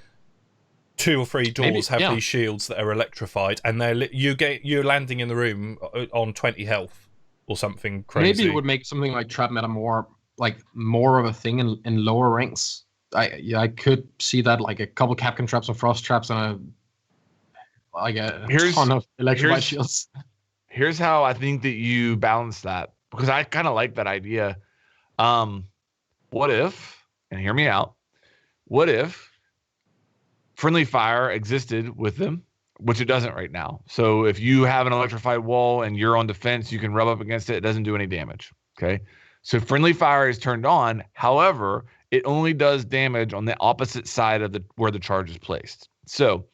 2 or 3 doors have these shields that are electrified, and you're landing in the room on 20 health or something crazy. Maybe it would make something like trap meta more of a thing in lower ranks. I could see that, like a couple Capcan traps and frost traps and a ton of electrified shields. Here's how I think that you balance that, because I kind of like that idea. What if, and hear me out, what if friendly fire existed with them, which it doesn't right now. So if you have an electrified wall and you're on defense, you can rub up against it. It doesn't do any damage. Okay. So friendly fire is turned on. However, it only does damage on the opposite side of where the charge is placed. So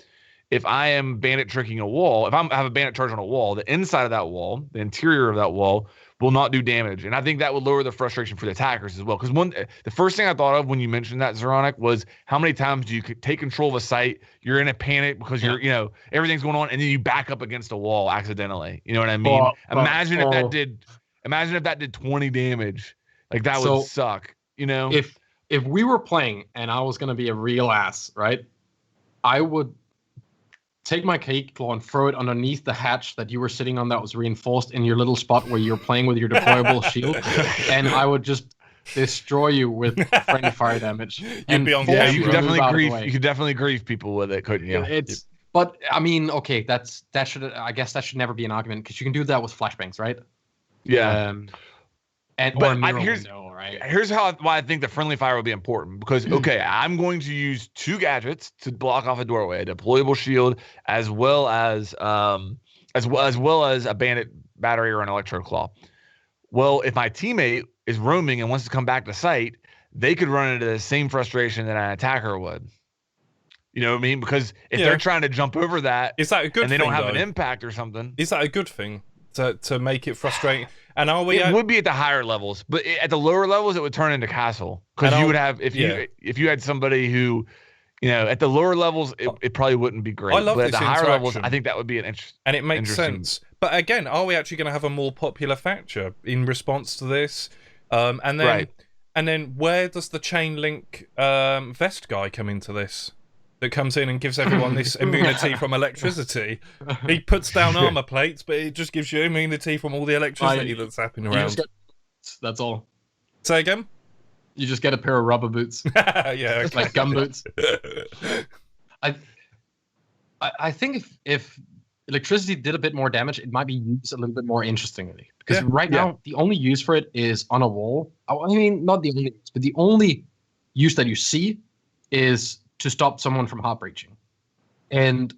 if I am bandit tricking a wall, if I have a bandit charge on a wall, the inside of that wall, the interior of that wall will not do damage. And I think that would lower the frustration for the attackers as well. Because the first thing I thought of when you mentioned that, Zeronic, was how many times do you take control of a site, you're in a panic because you're, everything's going on, and then you back up against a wall accidentally. You know what I mean? Imagine if that did 20 damage. Like that would suck, If we were playing and I was gonna be a real ass, right? I would take my cake claw and throw it underneath the hatch that you were sitting on that was reinforced in your little spot where you're playing with your deployable shield, and I would just destroy you with friendly fire damage. You'd be on camera. You could definitely grieve people with it, couldn't you? But I mean, okay, I guess that should never be an argument because you can do that with flashbangs, right? Yeah. Here's why I think the friendly fire will be important, because I'm going to use 2 gadgets to block off a doorway, a deployable shield as well as a bandit battery or an electro claw. Well, if my teammate is roaming and wants to come back to site, they could run into the same frustration that an attacker would. You know what I mean? Because if they're trying to jump over that, is that a good and they don't have an impact or something, is that a good thing to make it frustrating? And it would be at the higher levels, but at the lower levels, it would turn into castle, because you would have if you had somebody who, at the lower levels, it probably wouldn't be great. I love but this at the higher levels, I think that would be an interesting. And it makes sense. But again, are we actually going to have a more popular Thatcher in response to this? And then where does the chain link vest guy come into this? That comes in and gives everyone this immunity from electricity. He puts down armor plates, but it just gives you immunity from all the electricity that's happening around. That's all. Say again? You just get a pair of rubber boots, Yeah, okay. like gum boots. I think if electricity did a bit more damage, it might be used a little bit more interestingly. Because now, the only use for it is on a wall. I mean, not the only use, but the only use that you see is to stop someone from heart breaching. And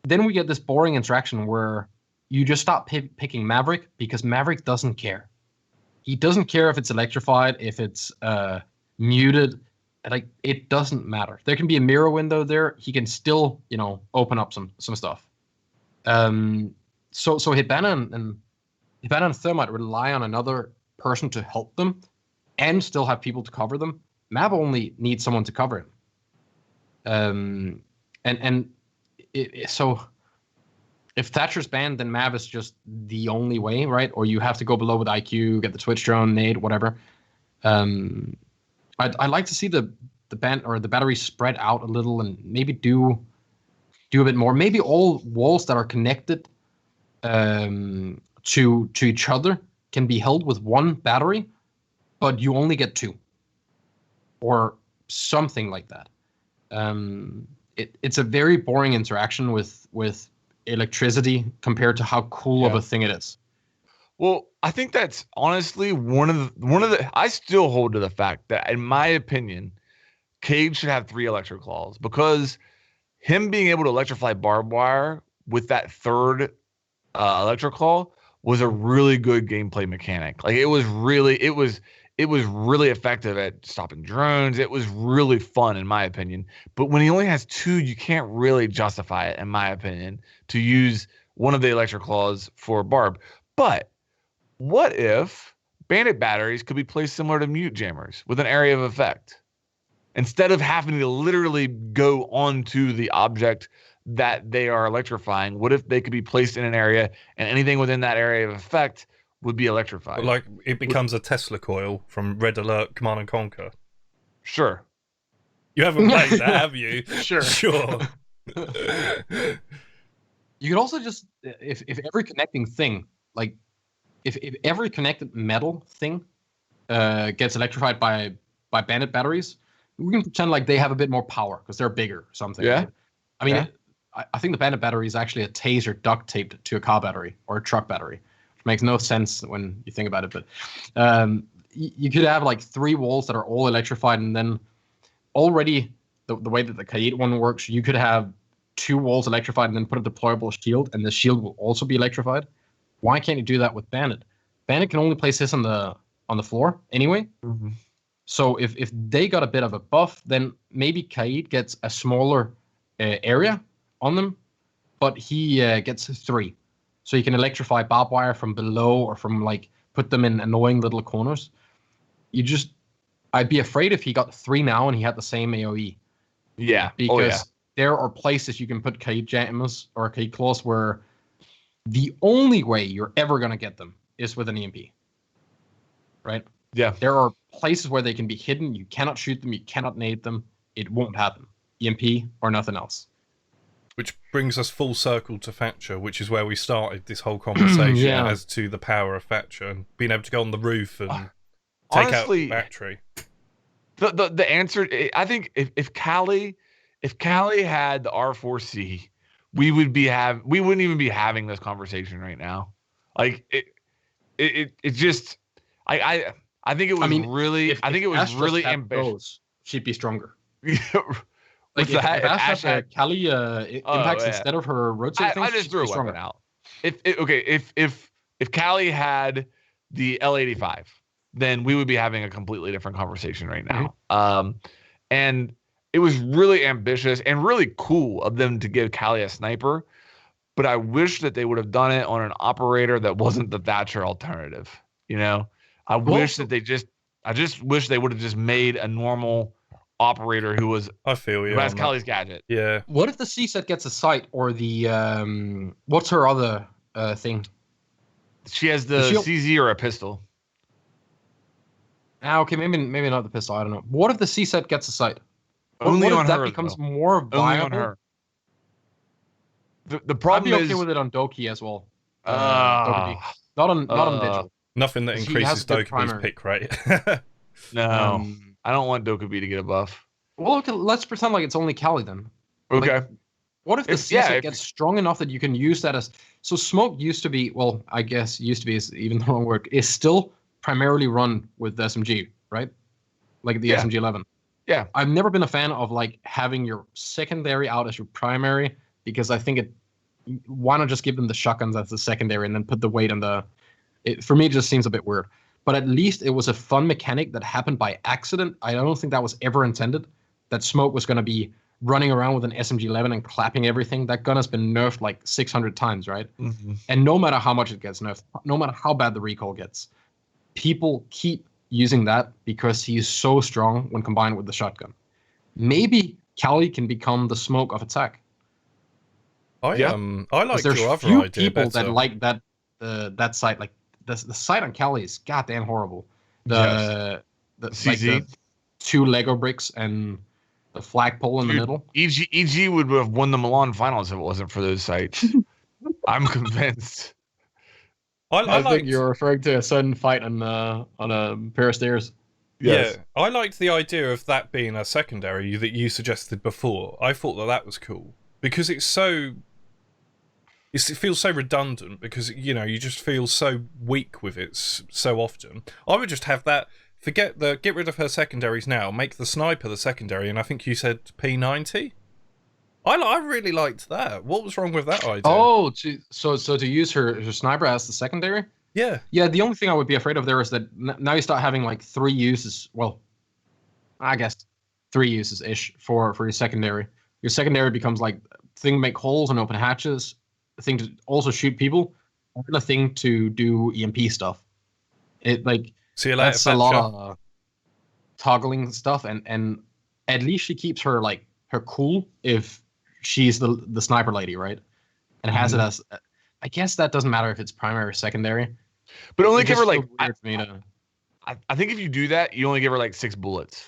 then we get this boring interaction where you just stop picking Maverick because Maverick doesn't care. He doesn't care if it's electrified, if it's muted. Like, it doesn't matter. There can be a mirror window there. He can still, open up some stuff. So Hibana and Thermite rely on another person to help them and still have people to cover them. Mav only needs someone to cover him. So if Thatcher's banned, then Mav is just the only way, right? Or you have to go below with IQ, get the Twitch drone, nade, whatever. I'd like to see the band or the battery spread out a little and maybe do a bit more. Maybe all walls that are connected to each other can be held with one battery, but you only get two, or something like that. It's a very boring interaction with electricity compared to how cool of a thing it is. Well, I think that's honestly one of the. I still hold to the fact that, in my opinion, Cade should have 3 electric claws, because him being able to electrify barbed wire with that third electric claw was a really good gameplay mechanic. Like, it was really effective at stopping drones. It was really fun, in my opinion. But when he only has 2, you can't really justify it, in my opinion, to use one of the electric claws for barb. But what if bandit batteries could be placed similar to mute jammers with an area of effect? Instead of having to literally go onto the object that they are electrifying, what if they could be placed in an area and anything within that area of effect would be electrified? Like, it becomes a Tesla coil from Red Alert Command and Conquer. Sure. You haven't played that, have you? Sure. You could also just, if every connecting thing, like, if every connected metal thing gets electrified by bandit batteries, we can pretend like they have a bit more power because they're bigger or something. Yeah. Right? I mean, I think the bandit battery is actually a taser duct taped to a car battery or a truck battery, which makes no sense when you think about it. But you could have like 3 walls that are all electrified, and then already the way that the Kaid one works, you could have 2 walls electrified and then put a deployable shield, and the shield will also be electrified. Why can't you do that with Bandit? Bandit can only place this on the floor anyway. Mm-hmm. So if they got a bit of a buff, then maybe Kaid gets a smaller area on them, but he gets 3. So you can electrify barbed wire from below, or from, like, put them in annoying little corners. I'd be afraid if he got 3 now and he had the same AoE. Yeah. Because there are places you can put Kaid jammers or Kaid claws where the only way you're ever going to get them is with an EMP. Right? Yeah. There are places where they can be hidden. You cannot shoot them. You cannot nade them. It won't happen. EMP or nothing else. Which brings us full circle to Thatcher, which is where we started this whole conversation as to the power of Thatcher and being able to go on the roof and take out the battery. The answer, I think, if Callie had the R4C, we wouldn't even be having this conversation right now. Like, it just, I think it was really ambitious. She'd be stronger. Like, if Ash had Callie impacts instead of her rotate things, I just threw a weapon out. If Callie had the L85, then we would be having a completely different conversation right now. Mm-hmm. And it was really ambitious and really cool of them to give Callie a sniper, but I wish that they would have done it on an operator that wasn't the Thatcher alternative. I just wish they would have just made a normal operator who has Callie's gadget. Yeah. What if the C-set gets a sight, or the what's her other thing? She has the CZ or a pistol. Okay, maybe not the pistol. I don't know. What if the C-set gets a sight? Only what on if that her, becomes though. more viable? Only on her. The problem I'd be okay with it on Doki as well. Doki. Not on Vigil. Nothing that increases Dokumi's pick rate. No. I don't want Dokkaebi to get a buff. Well, okay, let's pretend like it's only Kali then. Okay. Like, what if the C-set gets strong enough that you can use that as... So Smoke used to be, well, I guess used to be is even the wrong word, is still primarily run with the SMG, right? Like the SMG 11. Yeah. I've never been a fan of like having your secondary out as your primary because I think why not just give them the shotguns as the secondary and then put the weight on the... For me, it just seems a bit weird. But at least it was a fun mechanic that happened by accident. I don't think that was ever intended, that Smoke was going to be running around with an SMG-11 and clapping everything. That gun has been nerfed like 600 times, right? Mm-hmm. And no matter how much it gets nerfed, no matter how bad the recoil gets, people keep using that because he's so strong when combined with the shotgun. Maybe Kali can become the Smoke of attack. I like your other few idea people better. that like that sight. Like the sight on Kali is goddamn horrible. The CZ, like the 2 Lego bricks and the flagpole in the middle. EG would have won the Milan finals if it wasn't for those sights. I'm convinced. I think you're referring to a sudden fight on a pair of stairs. Yes. Yeah, I liked the idea of that being a secondary that you suggested before. I thought that was cool because it feels so redundant because you just feel so weak with it so often. I would just have that. Get rid of her secondaries now. Make the sniper the secondary, and I think you said P90. I really liked that. What was wrong with that idea? Oh, so to use her sniper as the secondary? Yeah. Yeah. The only thing I would be afraid of there is that now you start having like 3 uses. Well, I guess 3 uses ish for your secondary. Your secondary becomes like thing to make holes and open hatches, a thing to also shoot people, and a thing to do EMP stuff. It like. See you later, that's a lot of toggling stuff, and at least she keeps her cool if she's the sniper lady, right? And has it as, I guess that doesn't matter if it's primary or secondary. But only give her like, I think if you do that, you only give her like 6 bullets.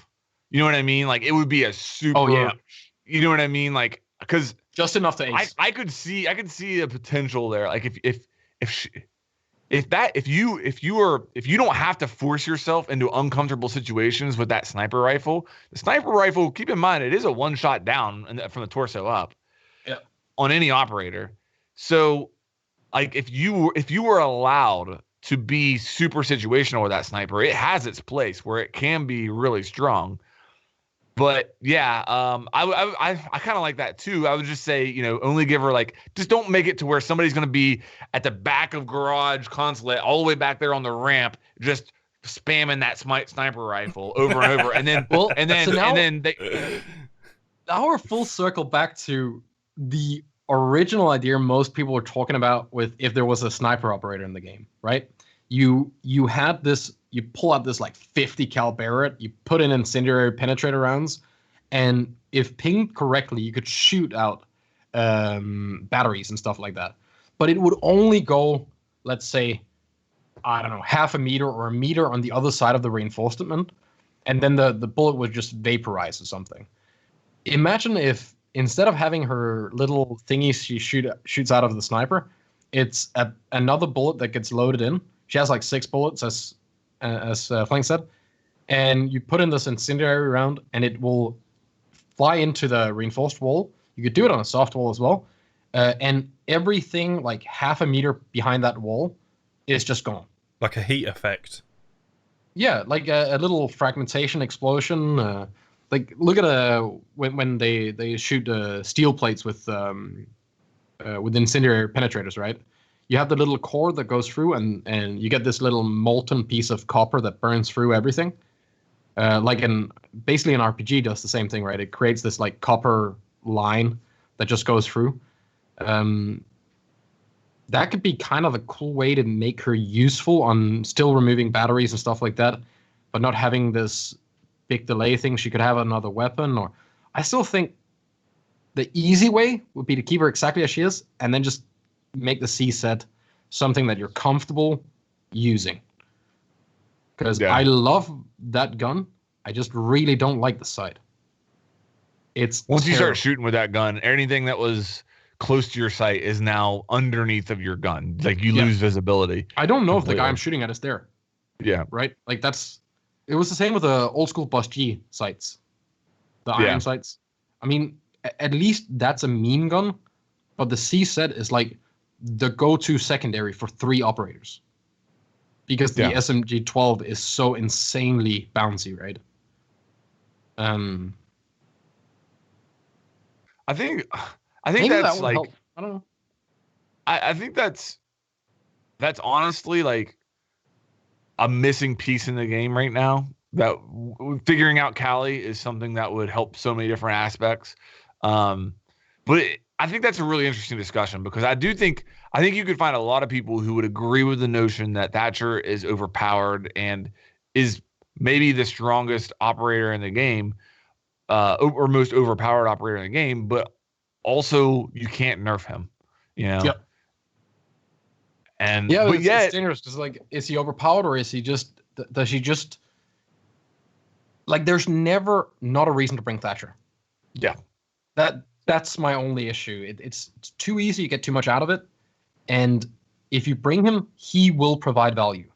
You know what I mean? Like it would be a super. Oh yeah. You know what I mean? Like because just enough to ace. I could see a potential there. Like if you don't have to force yourself into uncomfortable situations with that sniper rifle, the sniper rifle, keep in mind, it is a 1-shot down from the torso up on any operator. So like if you were allowed to be super situational with that sniper, it has its place where it can be really strong. But yeah, I kind of like that too. I would just say, only give her just don't make it to where somebody's going to be at the back of garage consulate all the way back there on the ramp, just spamming that sniper rifle over and over. And then, now we're full circle back to the original idea most people were talking about with if there was a sniper operator in the game, right? You had this. You pull out this 50 cal Barrett, you put in incendiary penetrator rounds, and if pinged correctly, you could shoot out batteries and stuff like that. But it would only go, let's say, I don't know, half a meter or a meter on the other side of the reinforcement, and then the bullet would just vaporize or something. Imagine if instead of having her little thingies she shoots out of the sniper, it's another bullet that gets loaded in. She has 6 bullets as Flank said, and you put in this incendiary round, and it will fly into the reinforced wall. You could do it on a soft wall as well, and everything half a meter behind that wall is just gone. Like a heat effect. Yeah, like a little fragmentation explosion. Look at when they shoot steel plates with incendiary penetrators, right? You have the little core that goes through, and you get this little molten piece of copper that burns through everything. Basically an RPG does the same thing, right? It creates this copper line that just goes through. That could be kind of a cool way to make her useful on still removing batteries and stuff like that, but not having this big delay thing. She could have another weapon, or I still think the easy way would be to keep her exactly as she is, and then just make the C set something that you're comfortable using. Because I love that gun. I just really don't like the sight. It's once you start shooting with that gun, anything that was close to your sight is now underneath of your gun. You lose visibility. I don't know if the guy I'm shooting at is there. Yeah. Right? That's it was the same with the old school Bus G sights, the iron sights. I mean, at least that's a meme gun, but the CZ is like the go-to secondary for 3 operators, because the SMG-12 is so insanely bouncy, right? I think Maybe that's that would like help. I don't know. I think that's honestly like a missing piece in the game right now. That figuring out Cali is something that would help so many different aspects. But I think that's a really interesting discussion, because I think you could find a lot of people who would agree with the notion that Thatcher is overpowered and is maybe the strongest operator in the game, or most overpowered operator in the game, but also you can't nerf him, you know? Yep. And it's dangerous, because like, is he overpowered, or is he just, does he just, like, there's never not a reason to bring Thatcher. Yeah. That's my only issue. It's too easy, you get too much out of it, and if you bring him, he will provide value.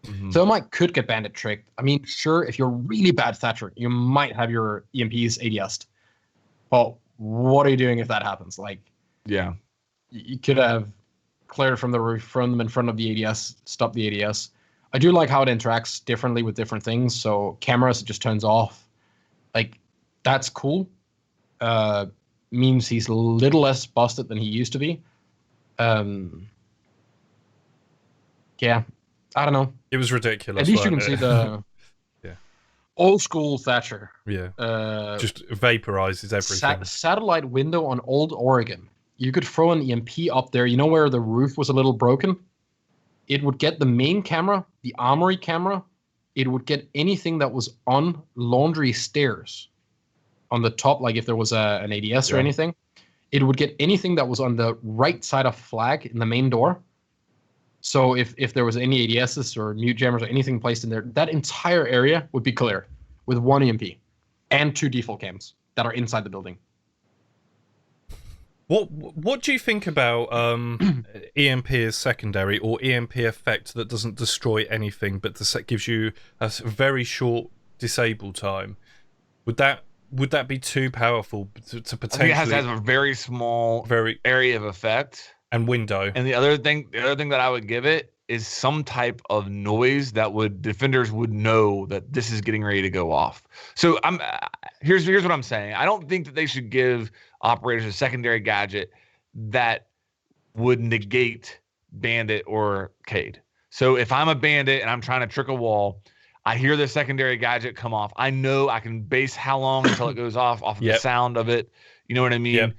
Mm-hmm. Thermite could get bandit tricked. I mean, sure, if you're really bad Thatcher, you might have your EMPs ADS'd. But what are you doing if that happens? Like, yeah, you could have cleared from the roof, from them in front of the ADS, stop the ADS. I do like how it interacts differently with different things. So cameras, it just turns off. Like, that's cool. Means he's a little less busted than he used to be. Yeah, I don't know. It was ridiculous. At least you can see the old school Thatcher. Yeah. Just vaporizes everything. Satellite window on Old Oregon. You could throw an EMP up there. You know where the roof was a little broken? It would get the main camera, the armory camera. It would get anything that was on laundry stairs on the top, like if there was an ADS or anything. It would get anything that was on the right side of flag in the main door. So if there was any ADSs or mute jammers or anything placed in there, that entire area would be clear with 1 EMP and 2 default cams that are inside the building. What do you think about EMP as secondary, or EMP effect that doesn't destroy anything but gives you a very short disable time? Would that be too powerful to potentially? I think it has a very small area of effect and window. And the other thing that I would give it is some type of noise that defenders would know that this is getting ready to go off. So here's what I'm saying. I don't think that they should give operators a secondary gadget that would negate bandit or Cade. So if I'm a bandit and I'm trying to trick a wall, I hear the secondary gadget come off. I know I can base how long until it goes off of the sound of it. You know what I mean? Yep.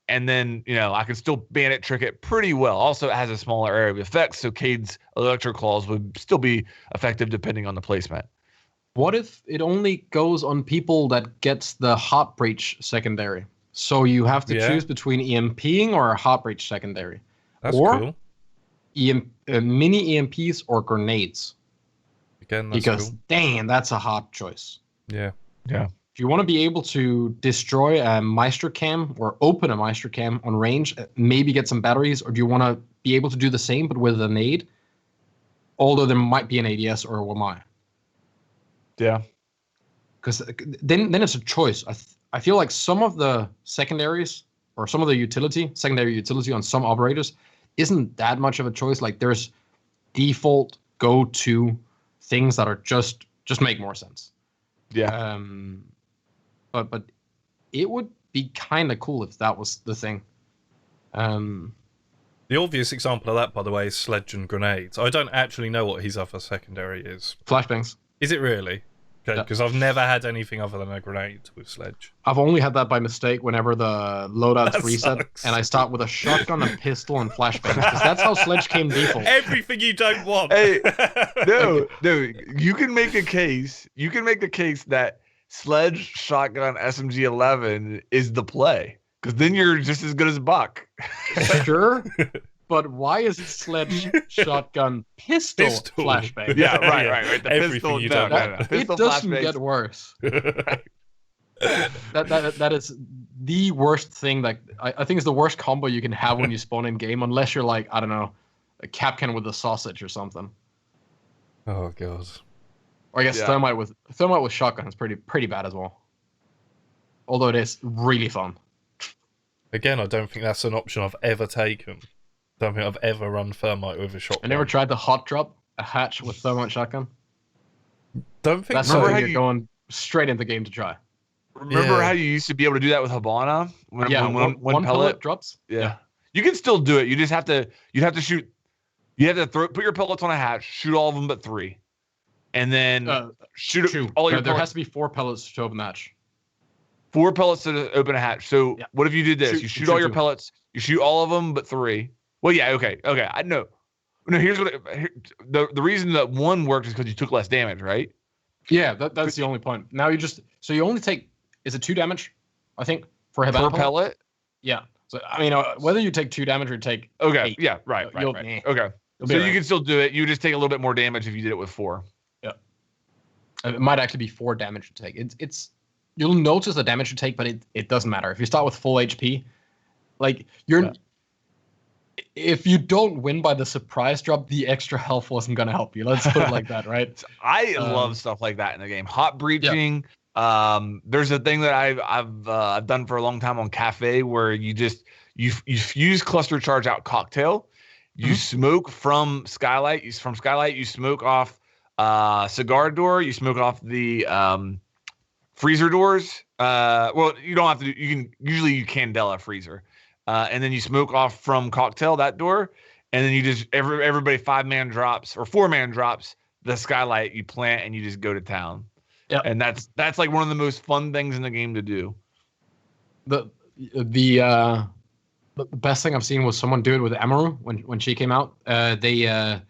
And then, I can still bandit trick it pretty well. Also, it has a smaller area of effects, so Cade's electro claws would still be effective depending on the placement. What if it only goes on people that gets the heart breach secondary? So you have to choose between EMPing or a heart breach secondary. That's cool. Mini EMPs or grenades. Again, that's because cool. Dang, that's a hard choice. Yeah. If you want to be able to destroy a Meister cam or open a Meister cam on range, maybe get some batteries, or do you want to be able to do the same but with a nade? Although there might be an ADS or a WMI. Yeah. Because then it's a choice. I feel like some of the secondaries or some of the secondary utility on some operators isn't that much of a choice. Like, there's default go-to things that are just make more sense. Yeah. But it would be kind of cool if that was the thing. The obvious example of that, by the way, is sledge and grenades. I don't actually know what his other secondary is. Flashbangs. Is it really? Okay, because I've never had anything other than a grenade with sledge. I've only had that by mistake whenever the loadouts reset, sucks. and I start with a shotgun, a pistol, and flashbangs, because that's how sledge came default. Everything you don't want. Hey, no, you can make a case. You can make the case that sledge, shotgun, SMG-11 is the play, because then you're just as good as Buck. Sure. But why is it sledge, shotgun, pistol. flashbang? Yeah, right. The Everything pistol, you no, don't no. It Pistol doesn't flashbangs. get worse. That is the worst thing that I think is the worst combo you can have when you spawn in game, unless you're like, I don't know, a Capcan with a sausage or something. Oh god. Or I guess thermite with shotgun is pretty bad as well. Although it is really fun. Again, I don't think that's an option I've ever taken. Don't think I've ever run thermite with a shotgun. I never tried to hot drop a hatch with thermite shotgun. Don't think That's so. something you're going straight into the game to try. Remember how you used to be able to do that with Habana? When one pellet drops? Yeah. You can still do it. You just have to shoot. You have to put your pellets on a hatch, shoot all of them but 3. And then shoot all your There has to be 4 pellets to open the hatch. 4 pellets to open a hatch. So what if you did this? You shoot all your pellets, you shoot all of them but 3. Well, yeah, okay. I know. No, here's what the reason that 1 worked is because you took less damage, right? Yeah, that's the only point. Now you only take, is it 2 damage? I think for per pellet. Yeah. So I mean, whether you take 2 damage or take 8, yeah, right. Okay, so you can still do it. You just take a little bit more damage if you did it with 4. Yeah, it might actually be 4 damage to take. It's you'll notice the damage you take, but it doesn't matter if you start with full HP. Like if you don't win by the surprise drop, the extra health wasn't gonna help you. Let's put it like that, right? I love stuff like that in the game. Hot breaching. Yeah. There's a thing that I've done for a long time on Cafe where you fuse cluster charge out cocktail. You smoke from skylight. You smoke off cigar door. You smoke off the freezer doors. Well, you don't have to. You candela freezer. And then you smoke off from cocktail, that door, and then you just everybody 5-man drops or 4-man drops the skylight, you plant, and you just go to town. Yeah, and that's like one of the most fun things in the game to do. The best thing I've seen was someone do it with Amaru when she came out. They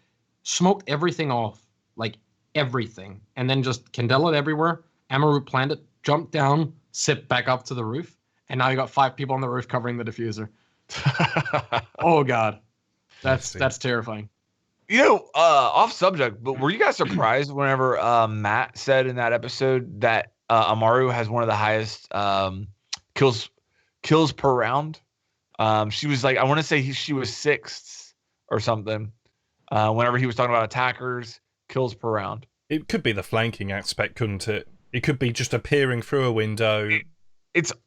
smoked everything off, like everything, and then just candela it everywhere. Amaru planted, jumped down, sipped back up to the roof. And now you got 5 people on the roof covering the diffuser. Oh God, that's terrifying. You know, off subject, but were you guys surprised whenever Matt said in that episode that Amaru has one of the highest kills per round? She was like, I want to say she was 6th or something. Whenever he was talking about attackers, kills per round. It could be the flanking aspect, couldn't it? It could be just appearing through a window.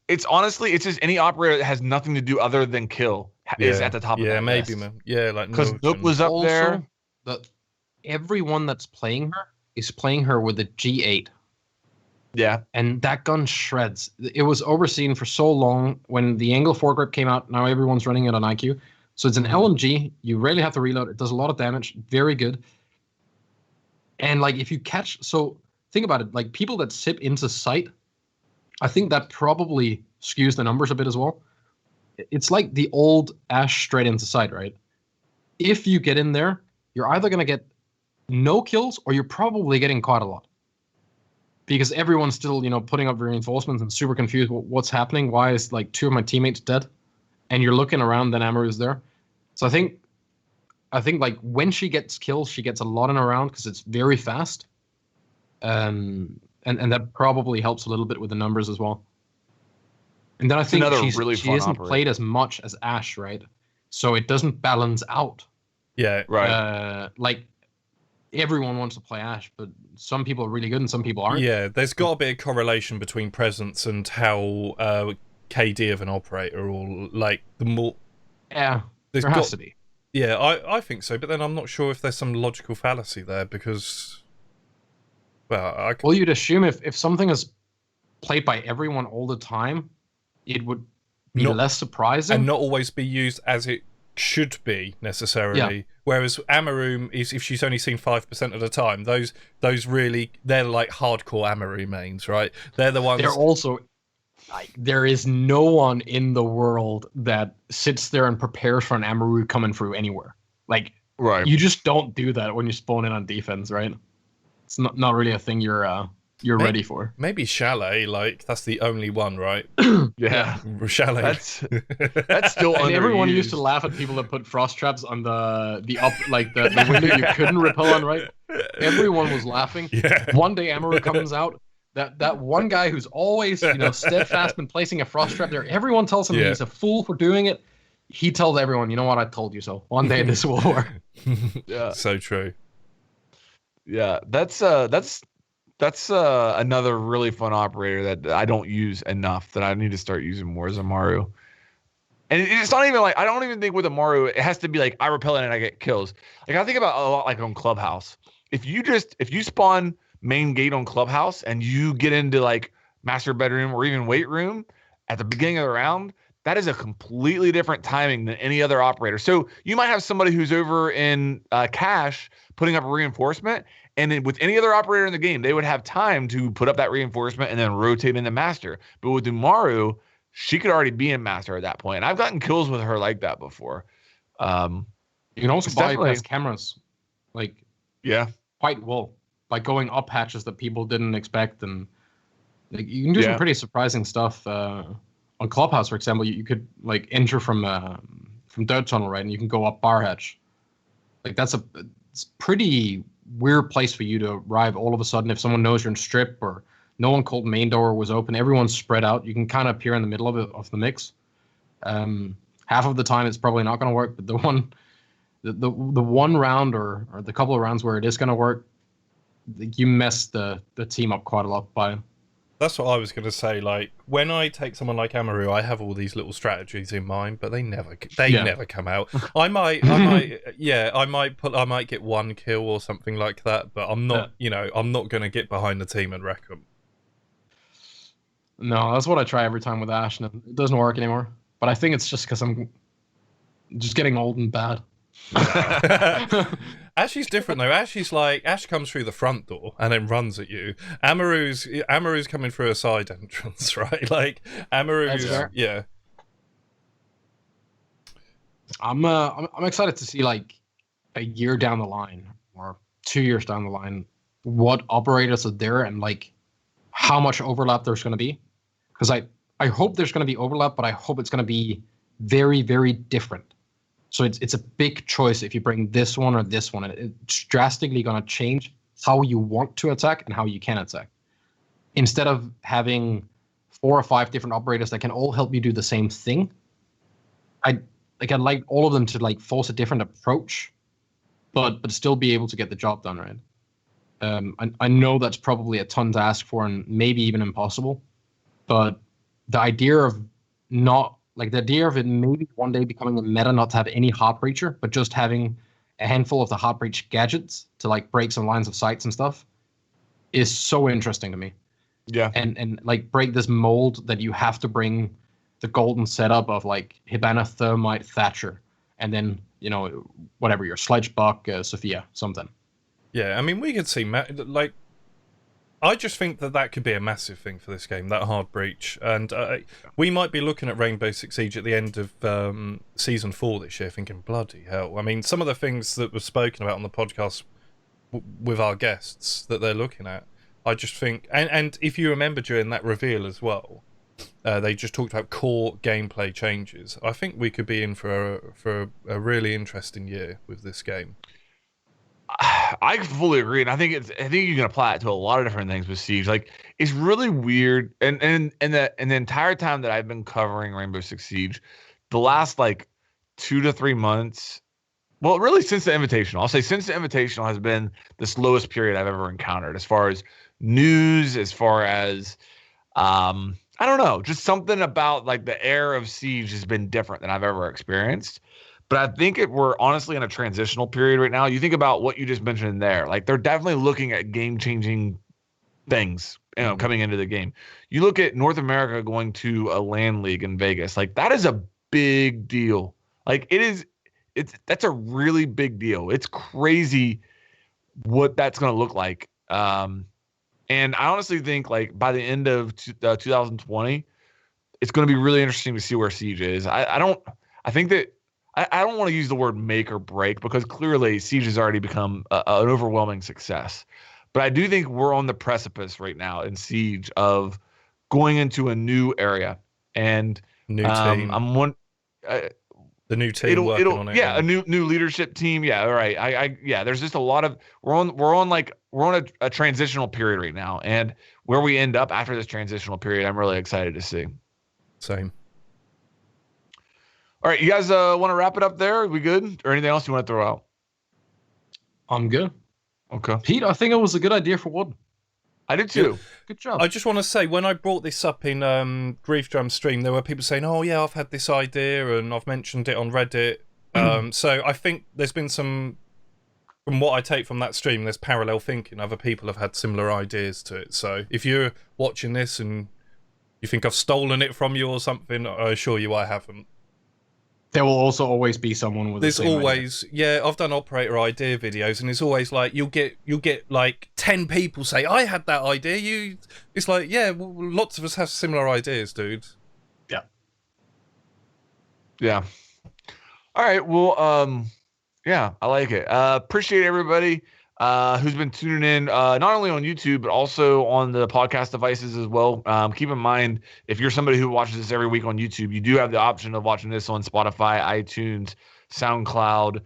It's honestly, it's just any operator that has nothing to do other than kill is at the top of that maybe, list. Man. Yeah, like because Nook was up there. Everyone that's playing her is playing her with a G8. Yeah, and that gun shreds. It was overseen for so long when the angle foregrip came out. Now everyone's running it on IQ, so it's an LMG. You rarely have to reload. It does a lot of damage. Very good. And like if you catch, so think about it. Like people that sip into sight. I think that probably skews the numbers a bit as well. It's like the old Ash straight into sight, right? If you get in there, you're either going to get no kills or you're probably getting caught a lot. Because everyone's still, putting up reinforcements and super confused what's happening. Why is like 2 of my teammates dead? And you're looking around, then Amaru's there. So I think like when she gets kills, she gets a lot in a round because it's very fast. And that probably helps a little bit with the numbers as well. And then I think she isn't played as much as Ash, right? So it doesn't balance out. Yeah, right. Like everyone wants to play Ash, but some people are really good and some people aren't. Yeah, there's got to be a correlation between presence and how KD of an operator, or like the more. Yeah, there has to be. Yeah, I think so, but then I'm not sure if there's some logical fallacy there because. Well, you'd assume if something is played by everyone all the time, it would be less surprising. And not always be used as it should be, necessarily. Yeah. Whereas Amaru, if she's only seen 5% of the time, those really, they're like hardcore Amaru mains, right? They're the ones... They're also... Like, there is no one in the world that sits there and prepares for an Amaru coming through anywhere. Like, right. You just don't do that when you spawn in on defense, right? It's not really a thing you're ready for. Maybe Chalet, like that's the only one, right? Yeah, Chalet. That's still underused. Everyone used to laugh at people that put frost traps on the up, like the window you couldn't repel on, right? Everyone was laughing. Yeah. One day Amaru comes out. That one guy who's always steadfast in placing a frost trap there. Everyone tells him he's a fool for doing it. He tells everyone, you know what? I told you so. One day this will work. Yeah. So true. Yeah, that's That's another really fun operator that I don't use enough that I need to start using more as a Maru. And it's not even like, I don't even think with a Maru, it has to be like I repel it and I get kills. Like I think about a lot like on Clubhouse. If you spawn main gate on Clubhouse and you get into like master bedroom or even weight room at the beginning of the round, that is a completely different timing than any other operator. So you might have somebody who's over in cash putting up a reinforcement, and then with any other operator in the game, they would have time to put up that reinforcement and then rotate into master. But with Umaru, she could already be in master at that point. And I've gotten kills with her like that before. You can also bypass cameras, like quite well, by going up hatches that people didn't expect, and like, you can do some pretty surprising stuff. On Clubhouse, for example, you could like enter from dirt tunnel, right, and you can go up bar hatch. Like it's pretty weird place for you to arrive all of a sudden if someone knows you're in strip or no one called main door was open. Everyone's spread out. You can kind of appear in the middle of the mix. Half of the time it's probably not going to work, but the one round or the couple of rounds where it is going to work, you mess the team up quite a lot by. That's what I was going to say. Like when I take someone like Amaru, I have all these little strategies in mind, but they never come out. I might get one kill or something like that, but I'm not, I'm not going to get behind the team and wreck them. No, that's what I try every time with Ashe, and it doesn't work anymore. But I think it's just because I'm just getting old and bad. Ashe's different though. Ashe comes through the front door and then runs at you. Amaru's coming through a side entrance, right? Like Amaru's, yeah. I'm excited to see like a year down the line or 2 years down the line what operators are there and like how much overlap there's going to be. Because I hope there's going to be overlap, but I hope it's going to be very, very different. So it's a big choice if you bring this one or this one. It's drastically going to change how you want to attack and how you can attack. Instead of having 4 or 5 different operators that can all help you do the same thing, I'd like all of them to like force a different approach, but still be able to get the job done, right? I know that's probably a ton to ask for and maybe even impossible, but the idea of it maybe one day becoming a meta not to have any heart breacher, but just having a handful of the heart breach gadgets to like break some lines of sights and stuff is so interesting to me. Yeah. And like break this mold that you have to bring the golden setup of like Hibana, Thermite, Thatcher, and then, whatever, your Sledge Buck, Sophia, something. Yeah, I mean, we could see, I just think that could be a massive thing for this game, that hard breach. And we might be looking at Rainbow Six Siege at the end of Season 4 this year thinking, bloody hell. I mean, some of the things that were spoken about on the podcast with our guests that they're looking at, I just think... And if you remember during that reveal as well, they just talked about core gameplay changes. I think we could be in for a really interesting year with this game. I fully agree, and I think you can apply it to a lot of different things with Siege. Like it's really weird, and the entire time that I've been covering Rainbow Six Siege, the last like 2 to 3 months, well, really since the Invitational, I'll say since the Invitational has been the slowest period I've ever encountered as far as news, as far as I don't know, just something about like the air of Siege has been different than I've ever experienced. But I think we're honestly in a transitional period right now. You think about what you just mentioned there. Like they're definitely looking at game-changing things, coming into the game. You look at North America going to a LAN league in Vegas. Like that is a big deal. Like that's a really big deal. It's crazy what that's going to look like. And I honestly think like by the end of 2020, it's going to be really interesting to see where Siege is. I don't want to use the word make or break because clearly Siege has already become an overwhelming success. But I do think we're on the precipice right now in Siege of going into a new area. And new team. The new team working on it. Yeah, a new leadership team. Yeah, all right. There's just a lot of we're on a transitional period right now. And where we end up after this transitional period, I'm really excited to see. Same. All right, you guys want to wrap it up there? Are we good? Or anything else you want to throw out? I'm good. Okay. Pete, I think it was a good idea for Warden. I did too. Good job. I just want to say, when I brought this up in Grief Drum stream, there were people saying, "Oh yeah, I've had this idea and I've mentioned it on Reddit." So I think there's been some, from what I take from that stream, there's parallel thinking. Other people have had similar ideas to it. So if you're watching this and you think I've stolen it from you or something, I assure you I haven't. There will also always be someone with. There's the same always idea. yeah. I've done operator idea videos, and it's always like you'll get like 10 people say I had that idea. It's like yeah, well, lots of us have similar ideas, dude. Yeah. Yeah. All right. Well, yeah, I like it. Appreciate everybody who's been tuning in, not only on YouTube, but also on the podcast devices as well. Keep in mind, if you're somebody who watches this every week on YouTube, you do have the option of watching this on Spotify, iTunes, SoundCloud,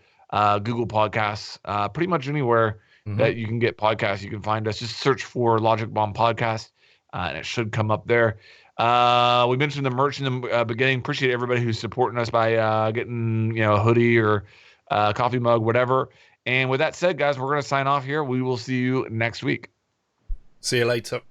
Google Podcasts, pretty much anywhere that you can get podcasts. You can find us. Just search for Logic Bomb Podcast, and it should come up there. We mentioned the merch in the beginning. Appreciate everybody who's supporting us by getting a hoodie or coffee mug, whatever. And with that said, guys, we're going to sign off here. We will see you next week. See you later.